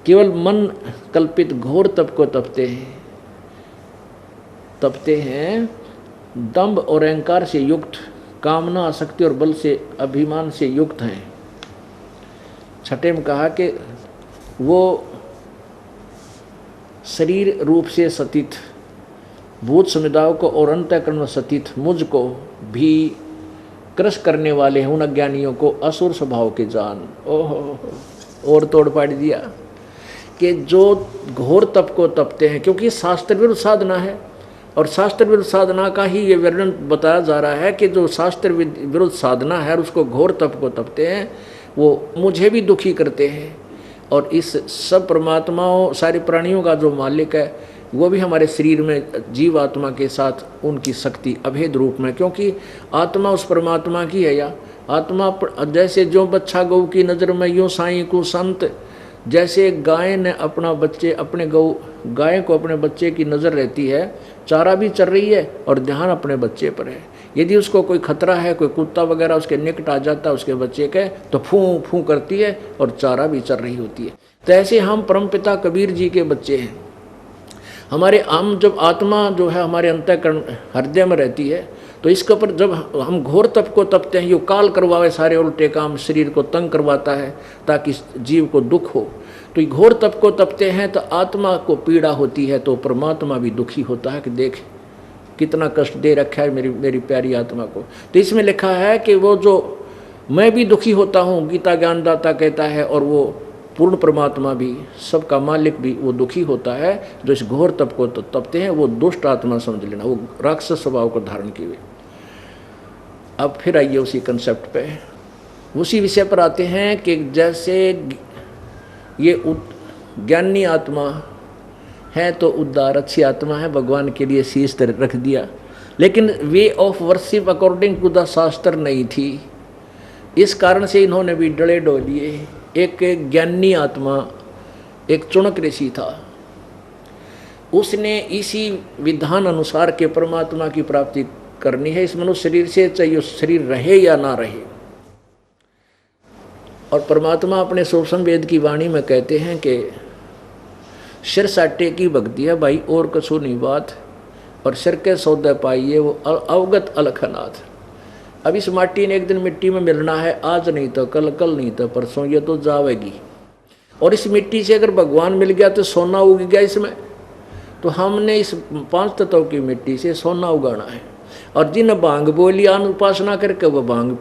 Speaker 1: केवल मन कल्पित घोर तप को तपते हैं, दंभ और अहंकार से युक्त, कामना आसक्ति और बल से अभिमान से युक्त हैं। 6वें में कहा कि वो शरीर रूप से सतीत, भूत समुदायों को और अंतःकरण में सतीत मुझको भी क्रश करने वाले हैं, उन अज्ञानियों को असुर स्वभाव के जान। ओहो, और तोड़ पाड़ दिया कि जो घोर तप को तपते हैं, क्योंकि शास्त्र विरुद्ध साधना है, और शास्त्र विरुद्ध साधना का ही ये वर्णन बताया जा रहा है कि जो शास्त्र विरुद्ध साधना है उसको घोर तप को तपते हैं, वो मुझे भी दुखी करते हैं। और इस सब परमात्माओं सारे प्राणियों का जो मालिक है वो भी हमारे शरीर में जीव आत्मा के साथ उनकी शक्ति अभेद रूप में, क्योंकि आत्मा उस परमात्मा की है। या आत्मा जैसे जो बच्चा गौ की नज़र में यूँ साईं को संत जैसे गाय ने अपना बच्चे अपने गाय को अपने बच्चे की नज़र रहती है, चारा भी चर रही है और ध्यान अपने बच्चे पर है। यदि उसको कोई खतरा है, कोई कुत्ता वगैरह उसके निकट आ जाता है उसके बच्चे के, तो फूं फूं करती है और चारा भी चर रही होती है। तो ऐसे हम परमपिता कबीर जी के बच्चे हैं। हमारे जब आत्मा जो है हमारे अंतःकरण हृदय में रहती है, तो इसके ऊपर जब हम घोर तप को तपते हैं, यो काल करवावे सारे उल्टे काम, शरीर को तंग करवाता है ताकि जीव को दुख हो, तो घोर तप को तपते हैं तो आत्मा को पीड़ा होती है, तो परमात्मा भी दुखी होता है कि देख कितना कष्ट दे रखा है मेरी प्यारी आत्मा को। तो इसमें लिखा है कि वो जो मैं भी दुखी होता हूँ, गीता ज्ञानदाता कहता है, और वो पूर्ण परमात्मा भी, सबका मालिक भी वो दुखी होता है जो इस घोर तप को तपते हैं। वो दुष्ट आत्मा समझ लेना, वो राक्षस स्वभाव को धारण किए हुए। अब फिर आइए उसी कंसेप्ट पे, उसी विषय पर आते हैं कि जैसे ये ज्ञानी आत्मा है तो उद्धार अच्छी आत्मा है, भगवान के लिए शीश रख दिया, लेकिन way of worship according to the shastra नहीं थी। इस कारण से इन्होंने भी डले डोलिए। एक ज्ञानी आत्मा, एक चुनक ऋषि था, उसने इसी विधान अनुसार के परमात्मा की प्राप्ति करनी है इस मनुष्य शरीर से, चाहे उस शरीर रहे या ना रहे। और परमात्मा अपने सूक्ष्म वेद की वाणी में कहते हैं कि सिर साटे की भक्ति है भाई और कछु नहीं बात, और सिर के सौदे पाइए वो अवगत अलखनाथ। अब इस माटी ने एक दिन मिट्टी में मिलना है, आज नहीं तो कल, कल नहीं तो परसों, ये तो जावेगी। और इस मिट्टी से अगर भगवान मिल गया तो सोना उग गया इसमें। तो हमने इस 5 तत्वों की मिट्टी से सोना उगाना है। और जिन भांग बोलियान उपासना करके वह भांग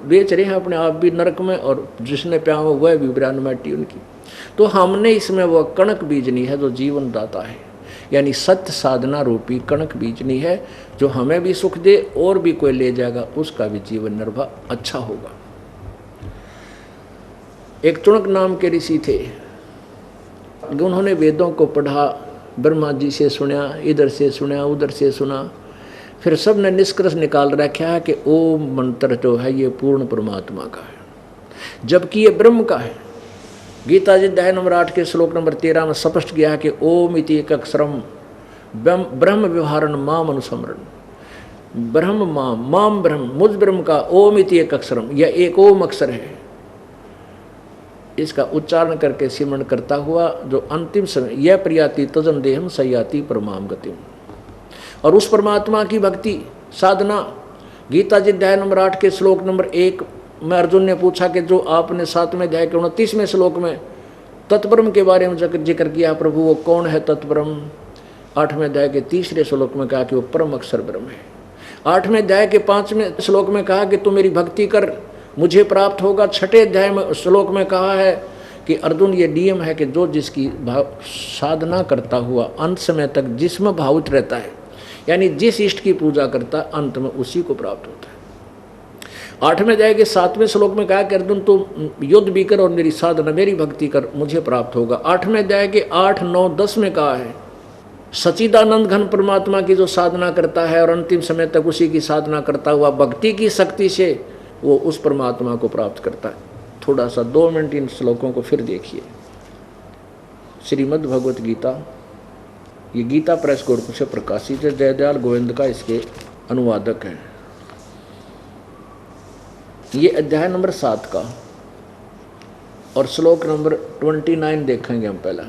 Speaker 1: बेच रहे हैं अपने आप भी नरक में, और जिसने प्या वह भी ब्रान माटी उनकी। तो हमने इसमें वह कणक बीजनी है जो जीवन दाता है, यानी सत्य साधना रूपी कणक बीजनी है, जो हमें भी सुख दे और भी कोई ले जाएगा उसका भी जीवन निर्वाह अच्छा होगा। एक चुनक नाम के ऋषि थे, उन्होंने वेदों को पढ़ा, ब्रह्मा जी से सुना, इधर से सुना, उधर से सुना, फिर सब ने निष्कर्ष निकाल रखा है कि ओम मंत्र जो है ये पूर्ण परमात्मा का है, जबकि ये ब्रह्म का है। गीता जी अध्याय नंबर 8 के श्लोक नंबर 13 में स्पष्ट किया है कि ओम इति एक अक्षरम ब्रह्म व्यवहारण माम अनुस्मरण। ब्रह्म माम ब्रह्म, मुझ ब्रह्म का ओम इति एक अक्षरम, यह एक ओम अक्षर है। इसका उच्चारण करके सिमरण करता हुआ जो अंतिम समय यह प्रियाति तजन देहम सयाति परमाम गतिम। और उस परमात्मा की भक्ति साधना, गीता जी अध्याय नंबर 8 के श्लोक नंबर 1 में अर्जुन ने पूछा कि जो आपने 7वें अध्याय के 29वें श्लोक में तत्ब्रह्म के बारे में जिक्र किया, प्रभु वो कौन है तत्ब्रह्म? 8वें अध्याय के 3रे श्लोक में कहा कि वो परम अक्षर ब्रह्म है। 8वें अध्याय के 5वें श्लोक में कहा कि तू मेरी भक्ति कर, मुझे प्राप्त होगा। 6ठे अध्याय में श्लोक में कहा है कि अर्जुन ये नियम है कि जो जिसकी साधना करता हुआ अंत समय तक जिसमें भावुत रहता है, यानी जिस इष्ट की पूजा करता है, अंत में उसी को प्राप्त होता है। 8वें अध्याय के 7वें श्लोक में कहा कि अर्जुन तू युद्ध भी कर और मेरी साधना, मेरी भक्ति कर, मुझे प्राप्त होगा। 8वें अध्याय के 8, 9, 10 में कहा है सच्चिदानंद घन परमात्मा की जो साधना करता है और अंतिम समय तक उसी की साधना करता हुआ भक्ति की शक्ति से वो उस परमात्मा को प्राप्त करता है। थोड़ा सा 2 मिनट इन श्लोकों को फिर देखिए। श्रीमद् भगवत गीता, ये गीता प्रेस गोरखपुर से प्रकाशित है, जयदयाल गोविंद का इसके अनुवादक है। ये अध्याय नंबर 7 का और श्लोक नंबर 29 देखेंगे हम पहला।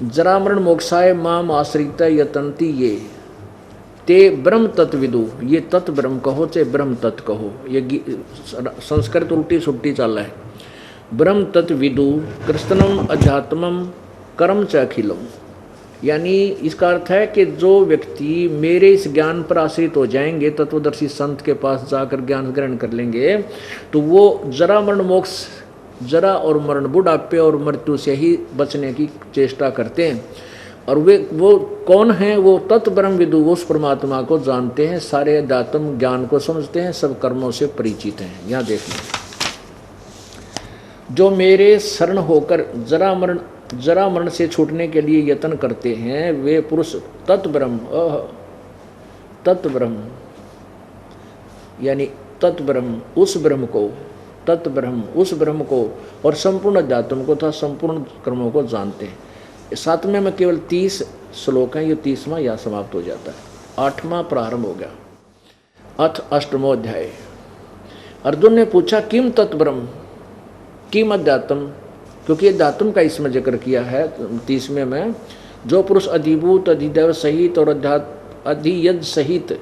Speaker 1: जरामरण मोक्षाय माम आश्रित यतंती ये ते ब्रह्म तत्विदु, ये तत् ब्रह्म कहो चाहे ब्रह्म तत्व कहो, ये संस्कृत उल्टी सुट्टी चल रहा है। ब्रह्म तत्विदु कृष्णम अध्यात्मम कर्म च अखिलम, यानी इसका अर्थ है कि जो व्यक्ति मेरे इस ज्ञान पर आश्रित हो जाएंगे, तत्वदर्शी संत के पास जाकर ज्ञान ग्रहण कर लेंगे, तो वो जरा मरण मोक्ष, जरा और मरण बुढ़ापे और मृत्यु से ही बचने की चेष्टा करते हैं। और वो कौन है? वो तत् ब्रह्म विदु, उस परमात्मा को जानते हैं, सारे अध्यात्म ज्ञान को समझते हैं, सब कर्मों से परिचित हैं। यहाँ देखिए, जो मेरे शरण होकर जरा मरण से छूटने के लिए यत्न करते हैं, वे पुरुष तत्ब्रह्म, तत्ब्रह्म यानी तत्ब्रह्म, उस ब्रह्म को तत् ब्रह्म, उस ब्रह्म को और संपूर्ण अध्यात्म को तथा संपूर्ण कर्मों को जानते हैं। 7वें में केवल 30 श्लोक हैं, ये 30वां यहाँ समाप्त हो जाता है। 8वां प्रारंभ हो गया। अथ 8वां अध्याय। अर्जुन ने पूछा किम तत् ब्रह्म, किम अध्यात्म, क्योंकि अध्यात्म का इसमें जिक्र किया है 30वें में। जो पुरुष अधिभूत अधिदैव सहित और अधियज सहित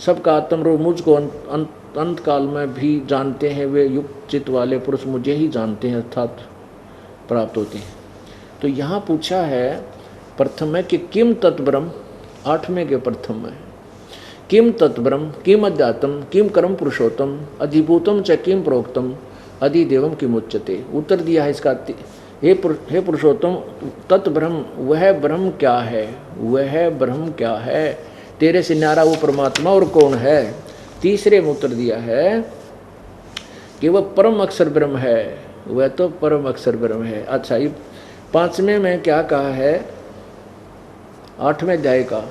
Speaker 1: सबका आत्मरूप मुझको अंत काल में भी जानते हैं, वे युक्त चित्त वाले पुरुष मुझे ही जानते हैं अर्थात प्राप्त होते हैं। तो यहाँ पूछा है प्रथम में कि किम तत्ब्रह्म, 8वें के प्रथम में किम तत्ब्रह्म, किम अध्यात्म, किम कर्म पुरुषोत्तम, अधिभूतम च किम प्रोक्तम, अधिदेवम किम उच्यते। उत्तर दिया है इसका, हे पुरुषोत्तम तत्ब्रह्म, वह ब्रह्म क्या है, वह ब्रह्म क्या है, तेरे से न्यारा वो परमात्मा और कौन है। तीसरे में उत्तर दिया है कि वह परम अक्षर ब्रह्म है, वह तो परम अक्षर ब्रह्म है। अच्छा, ये 5वें में क्या कहा है, 8वें अध्याय का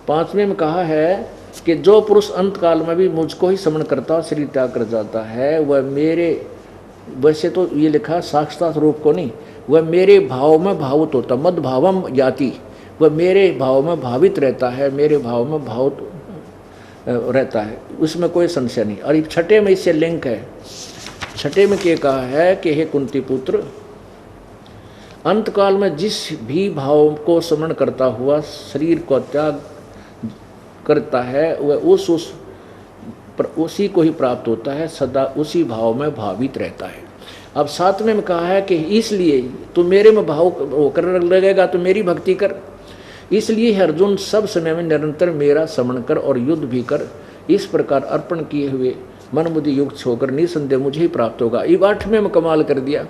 Speaker 1: 5वें में कहा है कि जो पुरुष अंत काल में भी मुझको ही स्मरण करता शरीर त्याग कर जाता है, वह मेरे, वैसे तो ये लिखा साक्षात रूप को नहीं, वह मेरे भाव में भावुत होता, मद भावम याति, वह मेरे भाव में भावित रहता है, मेरे भाव में भावुत रहता है, उसमें कोई संशय नहीं। और 6 में इससे लिंक है। 6 में क्या कहा है कि हे कुंती पुत्र, अंत काल में जिस भी भाव को स्मरण करता हुआ शरीर को त्याग करता है, वह उसी को ही प्राप्त होता है, सदा उसी भाव में भावित रहता है। अब 7वें में कहा है कि इसलिए तू मेरे में भाव कर लगेगा तो मेरी भक्ति कर। इसलिए अर्जुन सब समय में निरंतर मेरा स्मरण कर और युद्ध भी कर। इस प्रकार अर्पण किए हुए मन बुद्धि युक्त होकर निसंदेह मुझे ही प्राप्त होगा। ये 8वें में कमाल कर दिया।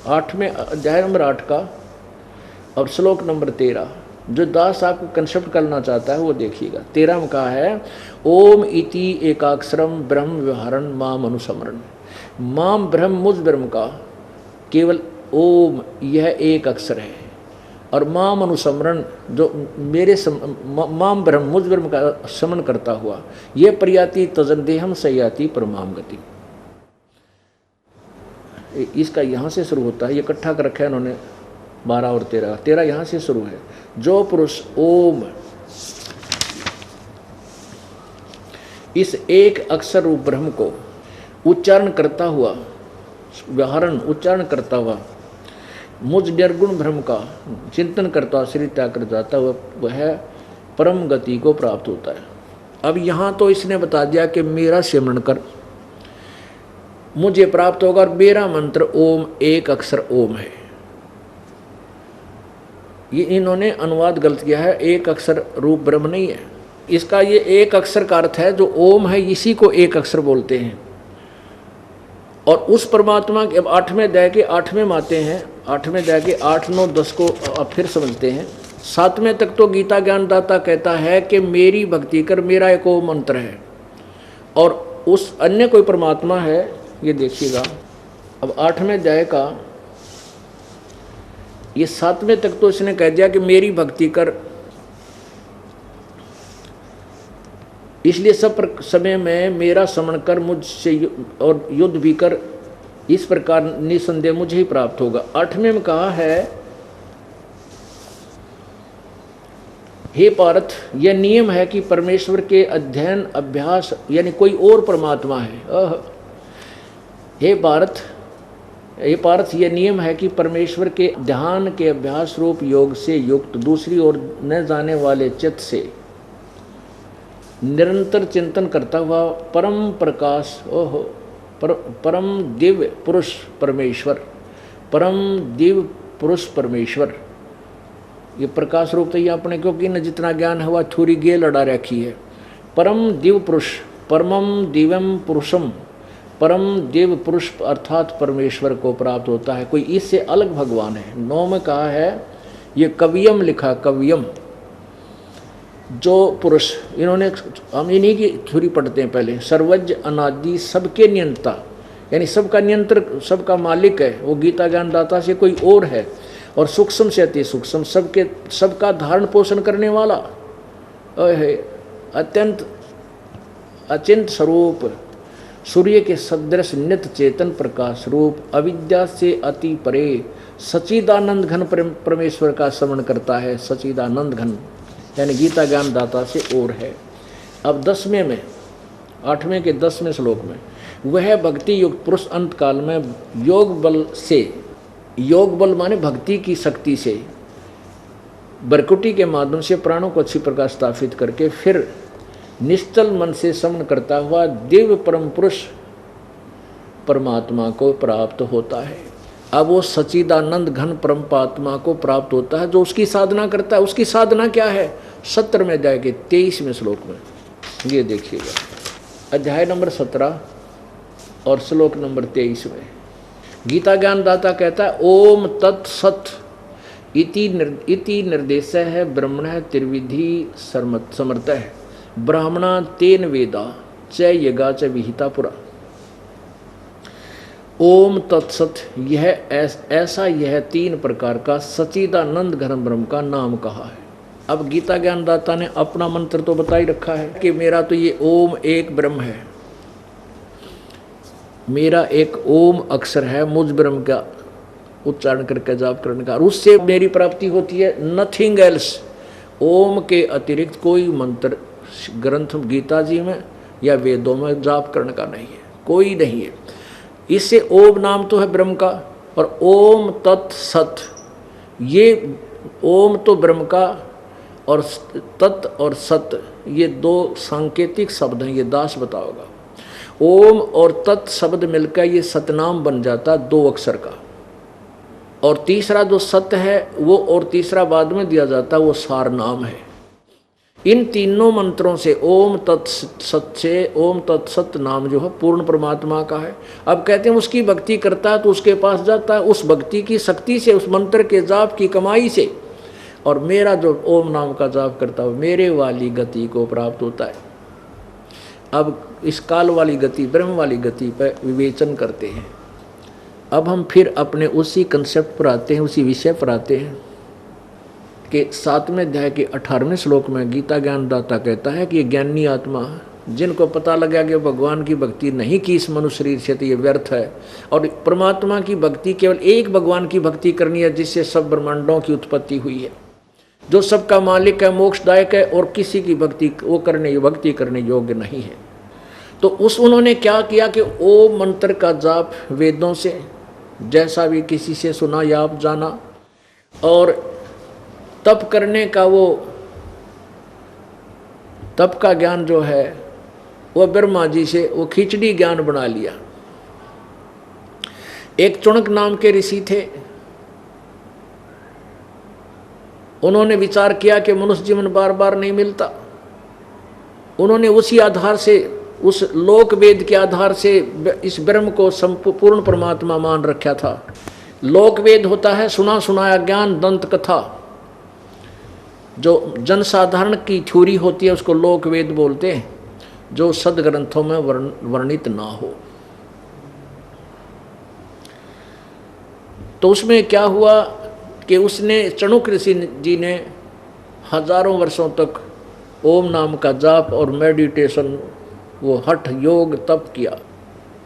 Speaker 1: 8वें अध्याय नंबर 8 का और श्लोक नंबर 13, जो दास आपको कंसेप्ट करना चाहता है वो देखिएगा। 13 में कहा है ओम इति एकाक्षरम ब्रह्म व्यवहारन माम अनुस्मरण। माम ब्रह्म, मुझ ब्रह्म का केवल ओम, यह एक अक्षर है, और माम अनुस्मरण, जो मेरे माम ब्रह्म, मुझ ब्रह्म का स्मरण करता हुआ, ये प्रयाति तजंदेहम सयाति परमाम गति। इसका यहाँ से शुरू होता है, ये इकट्ठा कर रखा है इन्होंने 12 और 13। 13 यहाँ से शुरू है। जो पुरुष ओम, इस एक अक्षर रूप ब्रह्म को उच्चारण करता हुआ, व्याहरण उच्चारण करता हुआ, मुझ निर्गुण ब्रह्म का चिंतन करता शरीर त्याग कर जाता हुआ, वह परम गति को प्राप्त होता है। अब यहाँ तो इसने बता दिया कि मेरा सिमरण कर मुझे प्राप्त होगा, और मेरा मंत्र ओम, एक अक्षर ओम है। ये इन्होंने अनुवाद गलत किया है, एक अक्षर रूप ब्रह्म नहीं है। इसका ये एक अक्षर का अर्थ है जो ओम है, इसी को एक अक्षर बोलते हैं। और उस परमात्मा के, अब 8वें अध्याय के 8वें में आते हैं, 8वें अध्याय के 8, 9, 10 को अब फिर समझते हैं। 7वें तक तो गीता ज्ञानदाता कहता है कि मेरी भक्ति कर, मेरा एक ओम मंत्र है, और उस अन्य कोई परमात्मा है, ये देखिएगा। अब 8वें अध्याय का ये 7वें तक तो इसने कह दिया कि मेरी भक्ति कर, इसलिए सब समय में मेरा स्मरण कर, मुझसे और युद्ध भी कर, इस प्रकार निसंदेह मुझे ही प्राप्त होगा। 8वें में कहा है हे पार्थ, यह नियम है कि परमेश्वर के अध्ययन अभ्यास, यानी कोई और परमात्मा है। हे पार्थ, यह नियम है कि परमेश्वर के ध्यान के अभ्यास रूप योग से युक्त दूसरी ओर न जाने वाले चित्त से निरंतर चिंतन करता हुआ परम प्रकाश, परम दिव्य पुरुष परमेश्वर, परम दिव्य पुरुष परमेश्वर, ये प्रकाश रूप तो ये अपने, क्योंकि न जितना ज्ञान हुआ थोड़ी गे लड़ा रखी है। परम दिव्य पुरुष, परमम दिव्यम पुरुषम, परम दिव्य पुरुष अर्थात परमेश्वर को प्राप्त होता है। कोई इससे अलग भगवान है। 9 में कहा है, ये कवियम लिखा, कवियम, जो पुरुष, इन्होंने, हम इन्हीं की थ्योरी पढ़ते हैं पहले, सर्वज्ञ अनादि सबके नियंता, यानी सबका नियंत्रण, सबका मालिक है वो गीता ज्ञानदाता से कोई और है, और सूक्ष्म से अति सूक्ष्म, सबका धारण पोषण करने वाला, अत्यंत अचिंत स्वरूप, सूर्य के सदृश नित्य चेतन प्रकाश रूप अविद्या से अति परे सच्चिदानंद घन परमेश्वर का स्मरण करता है। सच्चिदानंद घन यानी गीता ज्ञान दाता से और है। अब 10वें में 8वें के 10वें श्लोक में वह भक्ति युक्त पुरुष अंत काल में योग बल से, योग बल माने भक्ति की शक्ति से, बरकुटी के माध्यम से प्राणों को अच्छी प्रकार स्थापित करके फिर निश्चल मन से समन करता हुआ दिव्य परम पुरुष परमात्मा को प्राप्त होता है। अब वो सच्चिदानंद घन परमात्मा को प्राप्त होता है जो उसकी साधना करता है। उसकी साधना क्या है? 17वें अध्याय के 23वें श्लोक में ये देखिएगा, अध्याय नंबर 17 और श्लोक नंबर 23 में गीता ज्ञान दाता कहता है ओम तत्सत इति निर्देश है ब्रह्मण त्रिविधि समर्थ है ब्राह्मणा तेन वेदा च यगा च विहिता पुरा। ओम तत्सत यह ऐसा यह 3 प्रकार का सच्चिदानंद घन ब्रह्म का नाम कहा है। अब गीता ज्ञान दाता ने अपना मंत्र तो बता ही रखा है कि मेरा तो ये ओम एक ब्रह्म है, मेरा एक ओम अक्षर है, मुझ ब्रह्म का उच्चारण करके जाप करने का, उससे मेरी प्राप्ति होती है। नथिंग एल्स, ओम के अतिरिक्त कोई मंत्र ग्रंथ गीता जी में या वेदों में जाप करने का नहीं है, कोई नहीं है। इससे ओम नाम तो है ब्रह्म का, और ओम तत्सत, ये ओम तो ब्रह्म का और तत् और सत ये 2 सांकेतिक शब्द हैं, ये दास बताओगा। ओम और तत् शब्द मिलकर ये सतनाम बन जाता 2 अक्षर का, और तीसरा जो सत्य है वो और तीसरा बाद में दिया जाता वो सार नाम है। इन तीनों मंत्रों से ओम तत्सत से ओम तत्सत नाम जो है पूर्ण परमात्मा का है। अब कहते हैं उसकी भक्ति करता है तो उसके पास जाता है, उस भक्ति की शक्ति से, उस मंत्र के जाप की कमाई से, और मेरा जो ओम नाम का जाप करता है मेरे वाली गति को प्राप्त होता है। अब इस काल वाली गति, ब्रह्म वाली गति पर विवेचन करते हैं। अब हम फिर अपने उसी कंसेप्ट पर आते हैं, उसी विषय पर आते हैं कि 7वें अध्याय के 18वें श्लोक में गीता ज्ञान दाता कहता है कि ये ज्ञानी आत्मा जिनको पता लगा कि भगवान की भक्ति नहीं की इस मनुष्य शरीर से तो ये व्यर्थ है, और परमात्मा की भक्ति केवल एक भगवान की भक्ति करनी है जिससे सब ब्रह्मांडों की उत्पत्ति हुई है, जो सबका मालिक है, मोक्षदायक है, और किसी की भक्ति भक्ति करने योग्य नहीं है। तो उन्होंने क्या किया कि ओम मंत्र का जाप वेदों से जैसा भी किसी से सुना या आप जाना, और तप करने का वो तप का ज्ञान जो है वो ब्रह्मा जी से वो खिचड़ी ज्ञान बना लिया। एक चुणक नाम के ऋषि थे, उन्होंने विचार किया कि मनुष्य जीवन बार बार नहीं मिलता। उन्होंने उसी आधार से, उस लोक वेद के आधार से इस ब्रह्म को संपूर्ण परमात्मा मान रखा था। लोक वेद होता है सुना सुनाया ज्ञान, दंत कथा, जो जनसाधारण की थ्योरी होती है उसको लोक वेद बोलते हैं, जो सदग्रंथों में वर्णित ना हो। तो उसमें क्या हुआ कि उसने चणुक ऋषि जी ने हजारों वर्षों तक ओम नाम का जाप और मेडिटेशन, वो हठ योग तप किया।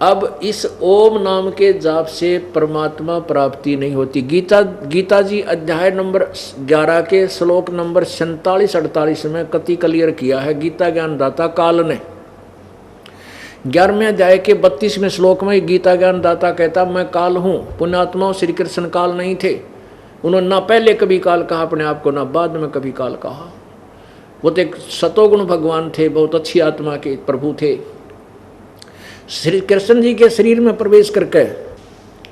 Speaker 1: अब इस ओम नाम के जाप से परमात्मा प्राप्ति नहीं होती। गीता जी अध्याय नंबर 11 के श्लोक नंबर 47-48 में कति क्लियर किया है गीता ज्ञान दाता काल ने। 11वें अध्याय के 32वें श्लोक में गीता ज्ञान दाता कहता मैं काल हूँ। पुण्यात्माओं श्री कृष्ण काल नहीं थे, उन्होंने ना पहले कभी काल कहा अपने आप को, ना बाद में कभी काल कहा। वो तो एक सतोगुण भगवान थे, बहुत अच्छी आत्मा के प्रभु थे। श्री कृष्ण जी के शरीर में प्रवेश करके,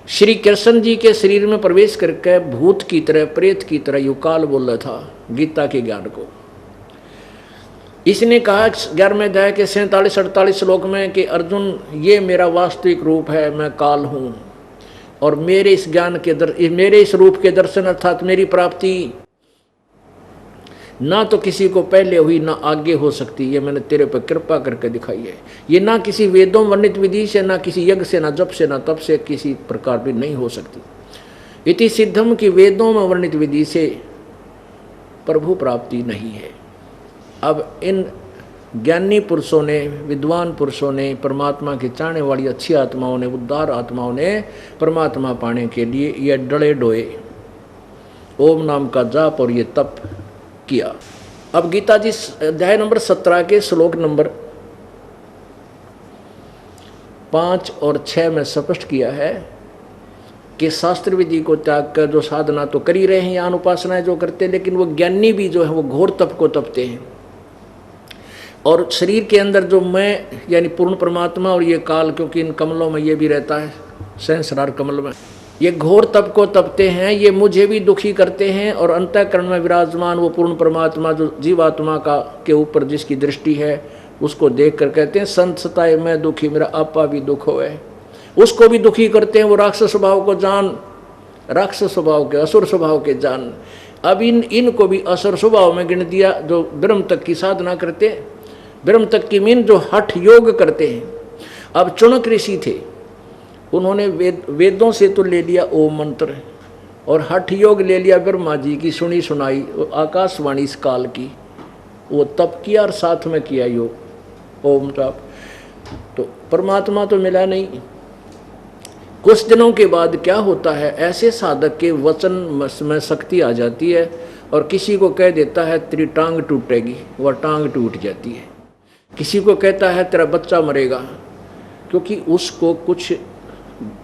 Speaker 1: श्री कृष्ण जी के शरीर में प्रवेश करके भूत की तरह, प्रेत की तरह यू काल बोल रहा था गीता के ज्ञान को। इसने कहा 11वें अध्याय के 47-48 श्लोक में कि अर्जुन ये मेरा वास्तविक रूप है, मैं काल हूँ, और मेरे इस ज्ञान के मेरे इस रूप के दर्शन अर्थात मेरी प्राप्ति ना तो किसी को पहले हुई ना आगे हो सकती, ये मैंने तेरे पर कृपा करके दिखाई है। ये ना किसी वेदों वर्णित विधि से, ना किसी यज्ञ से, ना जप से, ना तप से किसी प्रकार भी नहीं हो सकती। इति सिद्धम की वेदों में वर्णित विधि से प्रभु प्राप्ति नहीं है। अब इन ज्ञानी पुरुषों ने, विद्वान पुरुषों ने, परमात्मा के चाहने वाली अच्छी आत्माओं ने, उद्धार आत्माओं ने परमात्मा पाने के लिए ये डले डोए ओम नाम का जाप और ये तप किया। अब गीता जी अध्याय नंबर 17 के श्लोक नंबर 5 और 6 में स्पष्ट किया है कि शास्त्र विधि को त्याग कर जो साधना तो कर ही रहे हैं, यहाँ उपासनाएं जो करते हैं, लेकिन वो ज्ञानी भी जो है वो घोर तप को तपते हैं। और शरीर के अंदर जो मैं यानी पूर्ण परमात्मा और ये काल, क्योंकि इन कमलों में ये भी रहता है, सहस्रार कमल में, ये घोर तप को तपते हैं, ये मुझे भी दुखी करते हैं। और अंतःकरण में विराजमान वो पूर्ण परमात्मा जो जीवात्मा का के ऊपर जिसकी दृष्टि है, उसको देख कर कहते हैं संत सताए मैं दुखी, मेरा आपा भी दुख होए। उसको भी दुखी करते हैं। वो राक्षस स्वभाव को जान, राक्षस स्वभाव के, असुर स्वभाव के जान। अब इनको भी असुर स्वभाव में गिन दिया जो ब्रह्म तक की साधना करते हैं, ब्रह्म तक की मीन जो हठ योग करते हैं। अब चुनक ऋषि थे, उन्होंने वेदों से तो ले लिया ओम मंत्र और हठ योग ले लिया ब्रह्मा जी की सुनी सुनाई आकाशवाणी इस काल की, वो तप किया और साथ में किया योग ओम जाप, तो परमात्मा तो मिला नहीं। कुछ दिनों के बाद क्या होता है, ऐसे साधक के वचन में शक्ति आ जाती है और किसी को कह देता है तेरी टांग टूटेगी, वह टांग टूट जाती है। किसी को कहता है तेरा बच्चा मरेगा, क्योंकि उसको कुछ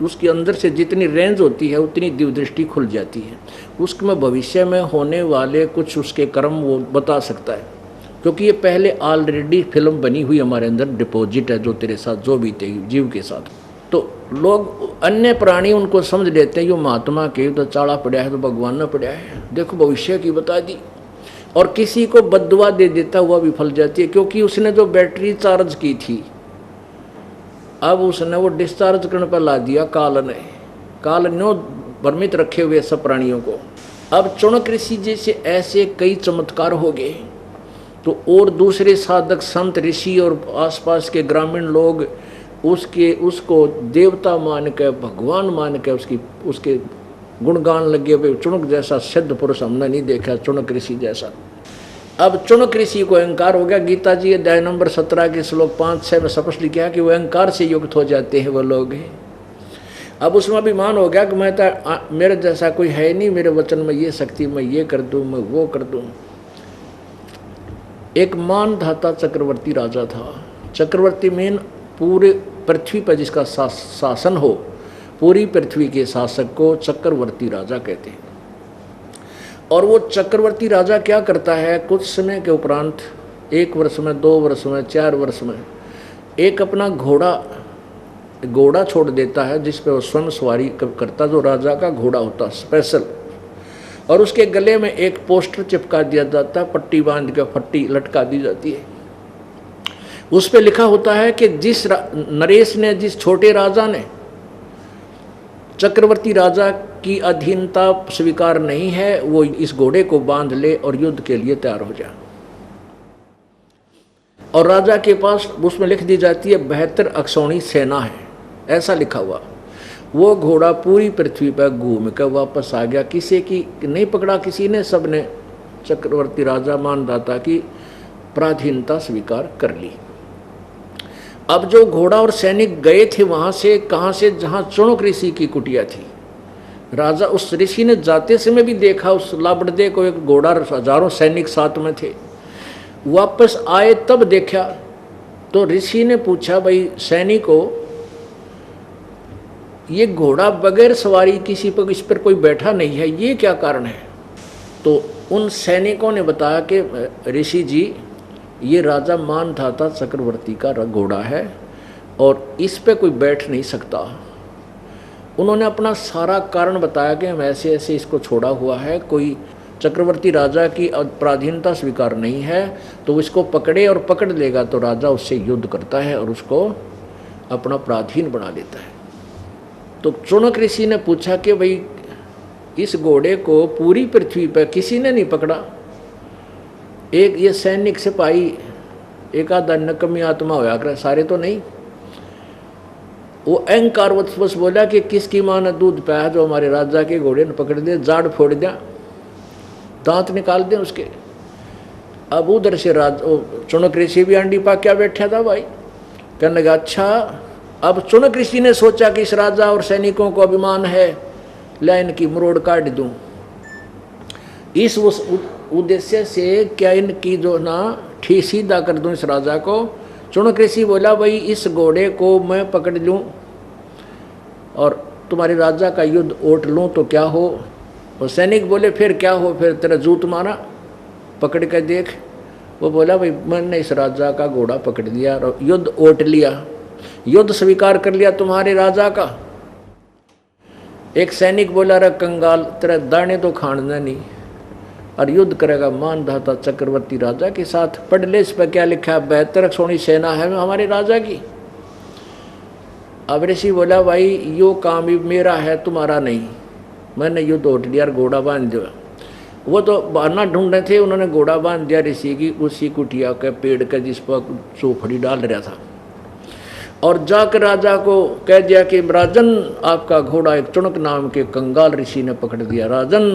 Speaker 1: उसके अंदर से जितनी रेंज होती है उतनी दिव्य दृष्टि खुल जाती है। उसमें भविष्य में होने वाले कुछ उसके कर्म वो बता सकता है, क्योंकि ये पहले ऑलरेडी फिल्म बनी हुई हमारे अंदर डिपॉजिट है, जो तेरे साथ जो बीतेगी जीव के साथ। तो लोग अन्य प्राणी उनको समझ लेते हैं, यो महात्मा के तो चाड़ा पड़ा है तो भगवान न पड़ा है, देखो भविष्य की बता दी। और किसी को बद्दुआ दे देता हुआ भी फल जाती है, क्योंकि उसने जो बैटरी चार्ज की थी अब उसने वो डिस्चार्ज करने पर ला दिया काल ने। काल ने भ्रमित रखे हुए सब प्राणियों को। अब चुनक ऋषि जैसे ऐसे कई चमत्कार हो गए, तो और दूसरे साधक संत ऋषि और आसपास के ग्रामीण लोग उसको देवता मान के, भगवान मान के उसके गुणगान लगे हुए। चुनक जैसा सिद्ध पुरुष हमने नहीं देखा, चुनक ऋषि जैसा। अब चुनक ऋषि को अहंकार हो गया। गीता जी अध्याय नंबर 17 के श्लोक 5-6 में स्पष्ट लिखा कि वो अहंकार से युक्त हो जाते हैं वो लोग। अब उसमें अभिमान हो गया कि मैं तो मेरे जैसा कोई है नहीं, मेरे वचन में ये शक्ति, मैं ये कर दूं, मैं वो कर दूं। एक मानधाता चक्रवर्ती राजा था। चक्रवर्ती मीन पूरे पृथ्वी पर जिसका शासन हो, पूरी पृथ्वी के शासक को चक्रवर्ती राजा कहते हैं। और वो चक्रवर्ती राजा क्या करता है, कुछ समय के उपरांत 1 वर्ष में, 2 वर्ष में, 4 वर्ष में एक अपना घोड़ा छोड़ देता है, जिस पे वो स्वयं सवारी करता, जो राजा का घोड़ा होता स्पेशल। और उसके गले में एक पोस्टर चिपका दिया जाता है, पट्टी बांध के पट्टी लटका दी जाती है। उस पे लिखा होता है कि जिस नरेश ने, जिस छोटे राजा ने चक्रवर्ती राजा की अधीनता स्वीकार नहीं है, वो इस घोड़े को बांध ले और युद्ध के लिए तैयार हो जाए। और राजा के पास उसमें लिख दी जाती है 72 अक्षौणी सेना है, ऐसा लिखा हुआ। वो घोड़ा पूरी पृथ्वी पर घूम कर वापस आ गया, किसी की नहीं पकड़ा किसी ने, सबने चक्रवर्ती राजा मानदाता की पराधीनता स्वीकार कर ली। अब जो घोड़ा और सैनिक गए थे वहां से, कहां से, जहां चुनक ऋषि की कुटिया थी। राजा उस ऋषि ने जाते समय भी देखा उस लाबड़दे को, एक घोड़ा, हजारों सैनिक साथ में थे। वापस आए तब देखा तो ऋषि ने पूछा, भाई सैनिकों, ये घोड़ा बगैर सवारी किसी पर, इस पर कोई बैठा नहीं है, ये क्या कारण है? तो उन सैनिकों ने बताया कि ऋषि जी, ये राजा मानधाता चक्रवर्ती का घोड़ा है और इस पे कोई बैठ नहीं सकता। उन्होंने अपना सारा कारण बताया कि हम ऐसे ऐसे इसको छोड़ा हुआ है, कोई चक्रवर्ती राजा की पराधीनता स्वीकार नहीं है, तो इसको पकड़े और पकड़ लेगा तो राजा उससे युद्ध करता है और उसको अपना पराधीन बना लेता है। तो चुनक ऋषि ने पूछा कि भाई इस घोड़े को पूरी पृथ्वी पर किसी ने नहीं पकड़ा, एक ये सैनिक सिपाही एक आधा नकमी आत्मा होया करे, सारे तो नहीं। वो अहंकार वश बोला कि किसकी माँ ने दूध पाया जो हमारे राजा के घोड़े ने पकड़ दिया, जाड़ फोड़ दिया, दांत निकाल दें उसके। अब उधर से चुनक ऋषि भी अंडी पा क्या बैठा था भाई। कहने लगा अच्छा, अब चुनक ऋषि ने सोचा कि इस राजा और सैनिकों को अभिमान है, ले इनकी मरोड़ काट दूं। इस उद्देश्य से क्या इनकी जो ना ठीक सीधा कर दूं इस राजा को। चुनक ऋषि बोला भाई इस घोड़े को मैं पकड़ लूं और तुम्हारे राजा का युद्ध ओट लूं तो क्या हो। और सैनिक बोले फिर क्या हो, फिर तेरा जूत मारा पकड़ कर देख। वो बोला भाई मैंने इस राजा का घोड़ा पकड़ लिया और युद्ध ओट लिया, युद्ध स्वीकार कर लिया तुम्हारे राजा का। एक सैनिक बोला रे कंगाल, तेरा दाने तो खाना नहीं और युद्ध करेगा मानधाता चक्रवर्ती राजा के साथ। पढ़ ले इस पर क्या लिखा है, 72 सोनी सेना है हमारे राजा की। अब ऋषि बोला भाई यो काम भी मेरा है तुम्हारा नहीं, मैंने युद्ध ओट लिया और घोड़ा बांध दिया। वो तो बहाना ढूंढ रहे थे, उन्होंने घोड़ा बांध दिया ऋषि की उसी कुटिया के पेड़ का जिस पर चौफड़ी डाल रहा था। और जाकर राजा को कह दिया कि राजन आपका घोड़ा एक चुनक नाम के कंगाल ऋषि ने पकड़ दिया। राजन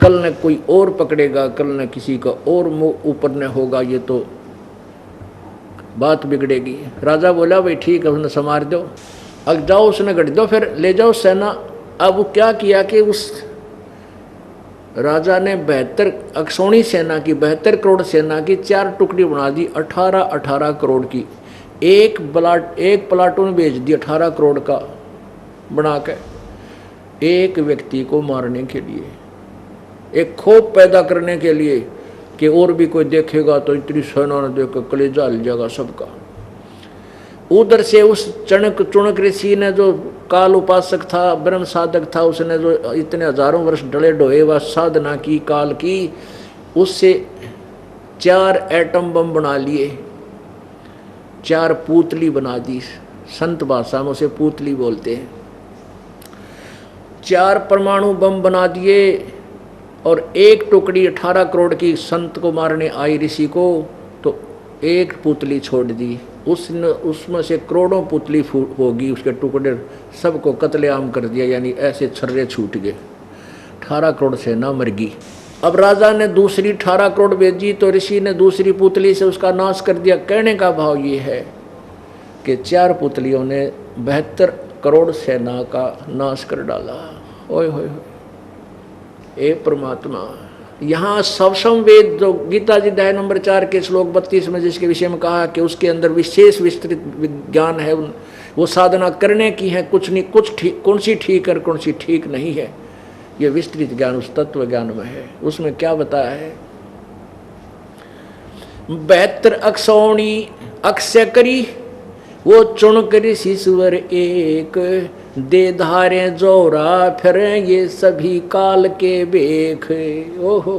Speaker 1: कल न कोई और पकड़ेगा, कल न किसी का और मुंह ऊपर न होगा, ये तो बात बिगड़ेगी। राजा बोला भाई ठीक है, उसने संवार दो, अब जाओ उसने गढ़ दो, फिर ले जाओ सेना। अब क्या किया कि उस राजा ने 72 अक्षौणी सेना की 72 करोड़ सेना की 4 टुकड़ी बना दी, 18 करोड़ की। एक प्लाटून भेज दी 18 करोड़ का बना के एक व्यक्ति को मारने के लिए, एक खौफ पैदा करने के लिए कि और भी कोई देखेगा तो इतनी सेना ने देख कलेजा हिल जाएगा सबका। उधर से उस चुनक ऋषि ने जो काल उपासक था, ब्रह्म साधक था, उसने जो इतने हजारों वर्ष डले ढोए व साधना की काल की, उससे 4 एटम बम बना लिए, 4 पूतली बना दी। संत भाषा में उसे पूतली बोलते हैं। 4 परमाणु बम बना दिए और एक टुकड़ी 18 करोड़ की संत को मारने आई ऋषि को तो एक पुतली छोड़ दी। उसमें से करोड़ों पुतली होगी, उसके टुकड़े सबको कत्लेआम कर दिया, यानी ऐसे छर्रे छूट गए। 18 करोड़ सेना मर गई। अब राजा ने दूसरी 18 करोड़ भेजी तो ऋषि ने दूसरी पुतली से उसका नाश कर दिया। कहने का भाव ये है कि 4 पुतलियों ने 72 करोड़ सेना का नाश कर डाला। ओए होए ए परमात्मा। यहाँ सवसम वेद जो गीता जी अध्याय नंबर 4 के श्लोक 32 में जिसके विषय में कहा कि उसके अंदर विशेष विस्तृत विज्ञान है, वो साधना करने की है, कुछ नहीं, कुछ ठीक, कौन सी ठीक है कौन सी ठीक नहीं है, ये विस्तृत ज्ञान उस तत्व ज्ञान में है। उसमें क्या बताया है, 72 अक्षौणी अक्षय करी वो चुन करी शीश्वर एक, दे धारे जोरा फिर ये सभी काल के बेख। ओहो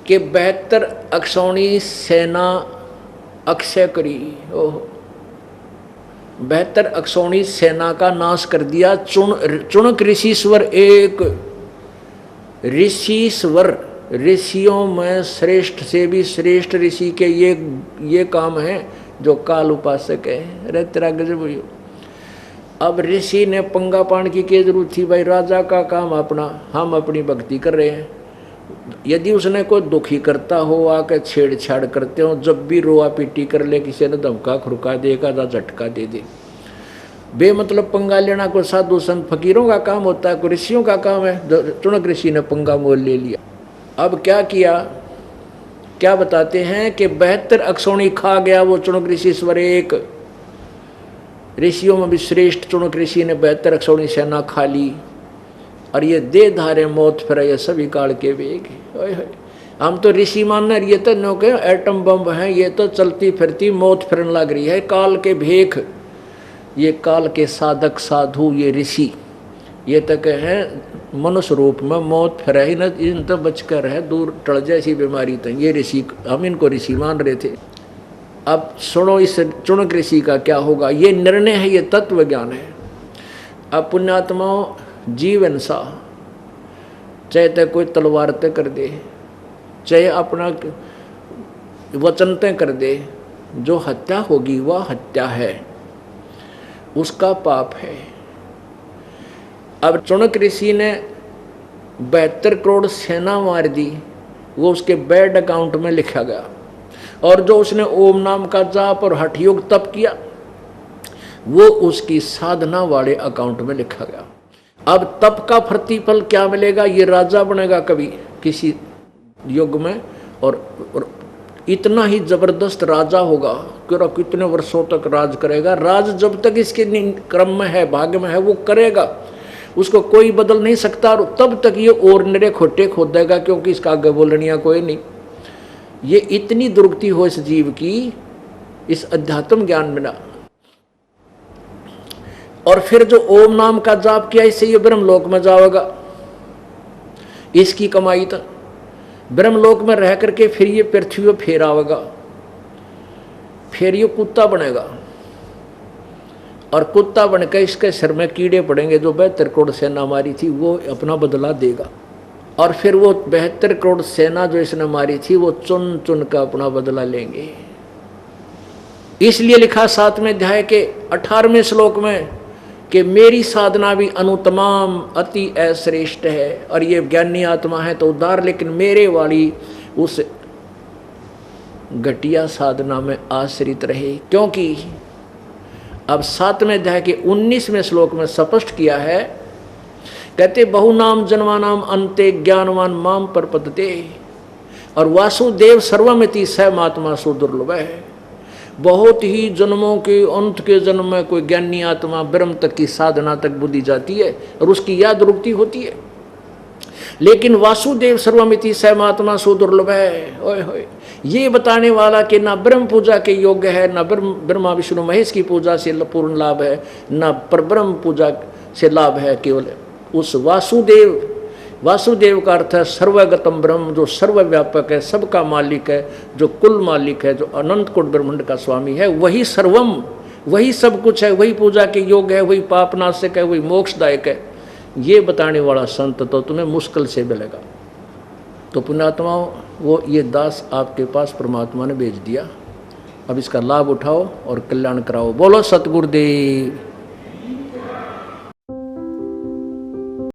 Speaker 1: के 72 अक्षौणी सेना अक्षय करी। ओहो 72 अक्षौणी सेना का नाश कर दिया। चुनक ऋषिश्वर एक। ऋषिश्वर ऋषियों में श्रेष्ठ से भी श्रेष्ठ ऋषि के ये काम है जो काल उपासक है। अरे तेरा गजब हुई। अब ऋषि ने पंगा पान की क्या जरूरत थी भाई, राजा का काम अपना, हम अपनी भक्ति कर रहे हैं। यदि उसने कोई दुखी करता हो, आकर छेड़छाड़ करते हो, जब भी रोआ पीटी कर ले, किसी ने धमका खुरका देगा या झटका दे दे, बेमतलब पंगा लेना कोई साधु संत फकीरों का काम होता है, कोई ऋषियों का काम है। चुनक ऋषि ने पंगा मोल ले लिया। अब क्या किया, क्या बताते हैं कि 72 अक्षौणी खा गया वो चुनक ऋषिश्वर एक। ऋषियों में भी श्रेष्ठ चुनक ऋषि ने 72 अक्षौणी सेना खा ली और ये दे धारे मौत फिर ये सभी काल के वेग। हम तो ऋषि मानना, ये तो नो के एटम बम है, ये तो चलती फिरती मौत फिरने लग रही है, काल के भेख। ये काल के साधक साधु ये ऋषि ये तक है मनुष्य रूप में मौत फिर ही न, इन तो बचकर है दूर टल जैसी बीमारी तो ये ऋषि, हम इनको ऋषि मान रहे थे। अब सुनो इस चुनक ऋषि का क्या होगा, ये निर्णय है, ये तत्व ज्ञान है। अब पुण्यात्माओं जीवन सा चाहे तो कोई तलवार ते कर दे, चाहे अपना वचन ते कर दे, जो हत्या होगी वह हत्या है, उसका पाप है। अब चुनक ऋषि ने 72 करोड़ सेना मार दी वो उसके बैड अकाउंट में लिखा गया, और जो उसने ओम नाम का जाप और हठ योग तप किया वो उसकी साधना वाले अकाउंट में लिखा गया। अब तप का प्रतिफल क्या मिलेगा? ये राजा बनेगा कभी किसी युग में, और इतना ही जबरदस्त राजा होगा कि कितने वर्षों तक राज करेगा। राज जब तक इसके क्रम में है, भाग्य में है, वो करेगा, उसको कोई बदल नहीं सकता। और तब तक ये और निरे खोटे खोद देगा, क्योंकि इसका आगे बोलनिया कोई नहीं। ये इतनी दुर्गति हो इस जीव की, इस अध्यात्म ज्ञान मिला। और फिर जो ओम नाम का जाप किया, इससे ये ब्रह्मलोक में जाएगा। इसकी कमाई तो ब्रह्मलोक में रह करके फिर ये पृथ्वी पर फेर आवेगा, फिर ये कुत्ता बनेगा, और कुत्ता बनकर इसके सिर में कीड़े पड़ेंगे। जो 72 करोड़ सेना मारी थी वो अपना बदला देगा, और फिर वो 72 करोड़ सेना जो इसने मारी थी वो चुन चुन कर अपना बदला लेंगे। इसलिए लिखा 7वें अध्याय के 18वें श्लोक में कि मेरी साधना भी अनुतमाम अति अश्रेष्ठ है, और ये ज्ञानी आत्मा है तो उदार, लेकिन मेरे वाली उस घटिया साधना में आश्रित रहे। क्योंकि अब 7वें अध्याय के 19वें श्लोक में स्पष्ट किया है, कहते बहुनाम जन्मानाम अंते ज्ञानवान माम प्रपद्यते, और वासुदेव सर्वमिति स महात्मा सुदुर्लभ है। बहुत ही जन्मों के अंत के जन्म में कोई ज्ञानी आत्मा ब्रह्म तक की साधना तक बुद्धि जाती है और उसकी याद रुकती होती है, लेकिन वासुदेव सर्वमिति स महात्मा सुदुर्लभ है। ओए होए, ये बताने वाला कि ना ब्रह्म पूजा के योग्य है, ना ब्रह्मा विष्णु महेश की पूजा से पूर्ण लाभ है, ना परब्रह्म पूजा से लाभ है। केवल उस वासुदेव का अर्थ है सर्वगतम ब्रह्म, जो सर्वव्यापक है, सबका मालिक है, जो कुल मालिक है, जो अनंत कोट ब्रह्मांड का स्वामी है। वही सर्वम, वही सब कुछ है, वही पूजा के योग्य है, वही पापनाशक है, वही मोक्षदायक है। ये बताने वाला संत तो तुम्हें मुश्किल से मिलेगा। तो पुण्यात्माओं, वो ये दास आपके पास परमात्मा ने भेज दिया। अब इसका लाभ उठाओ और कल्याण कराओ। बोलो सतगुरुदेव।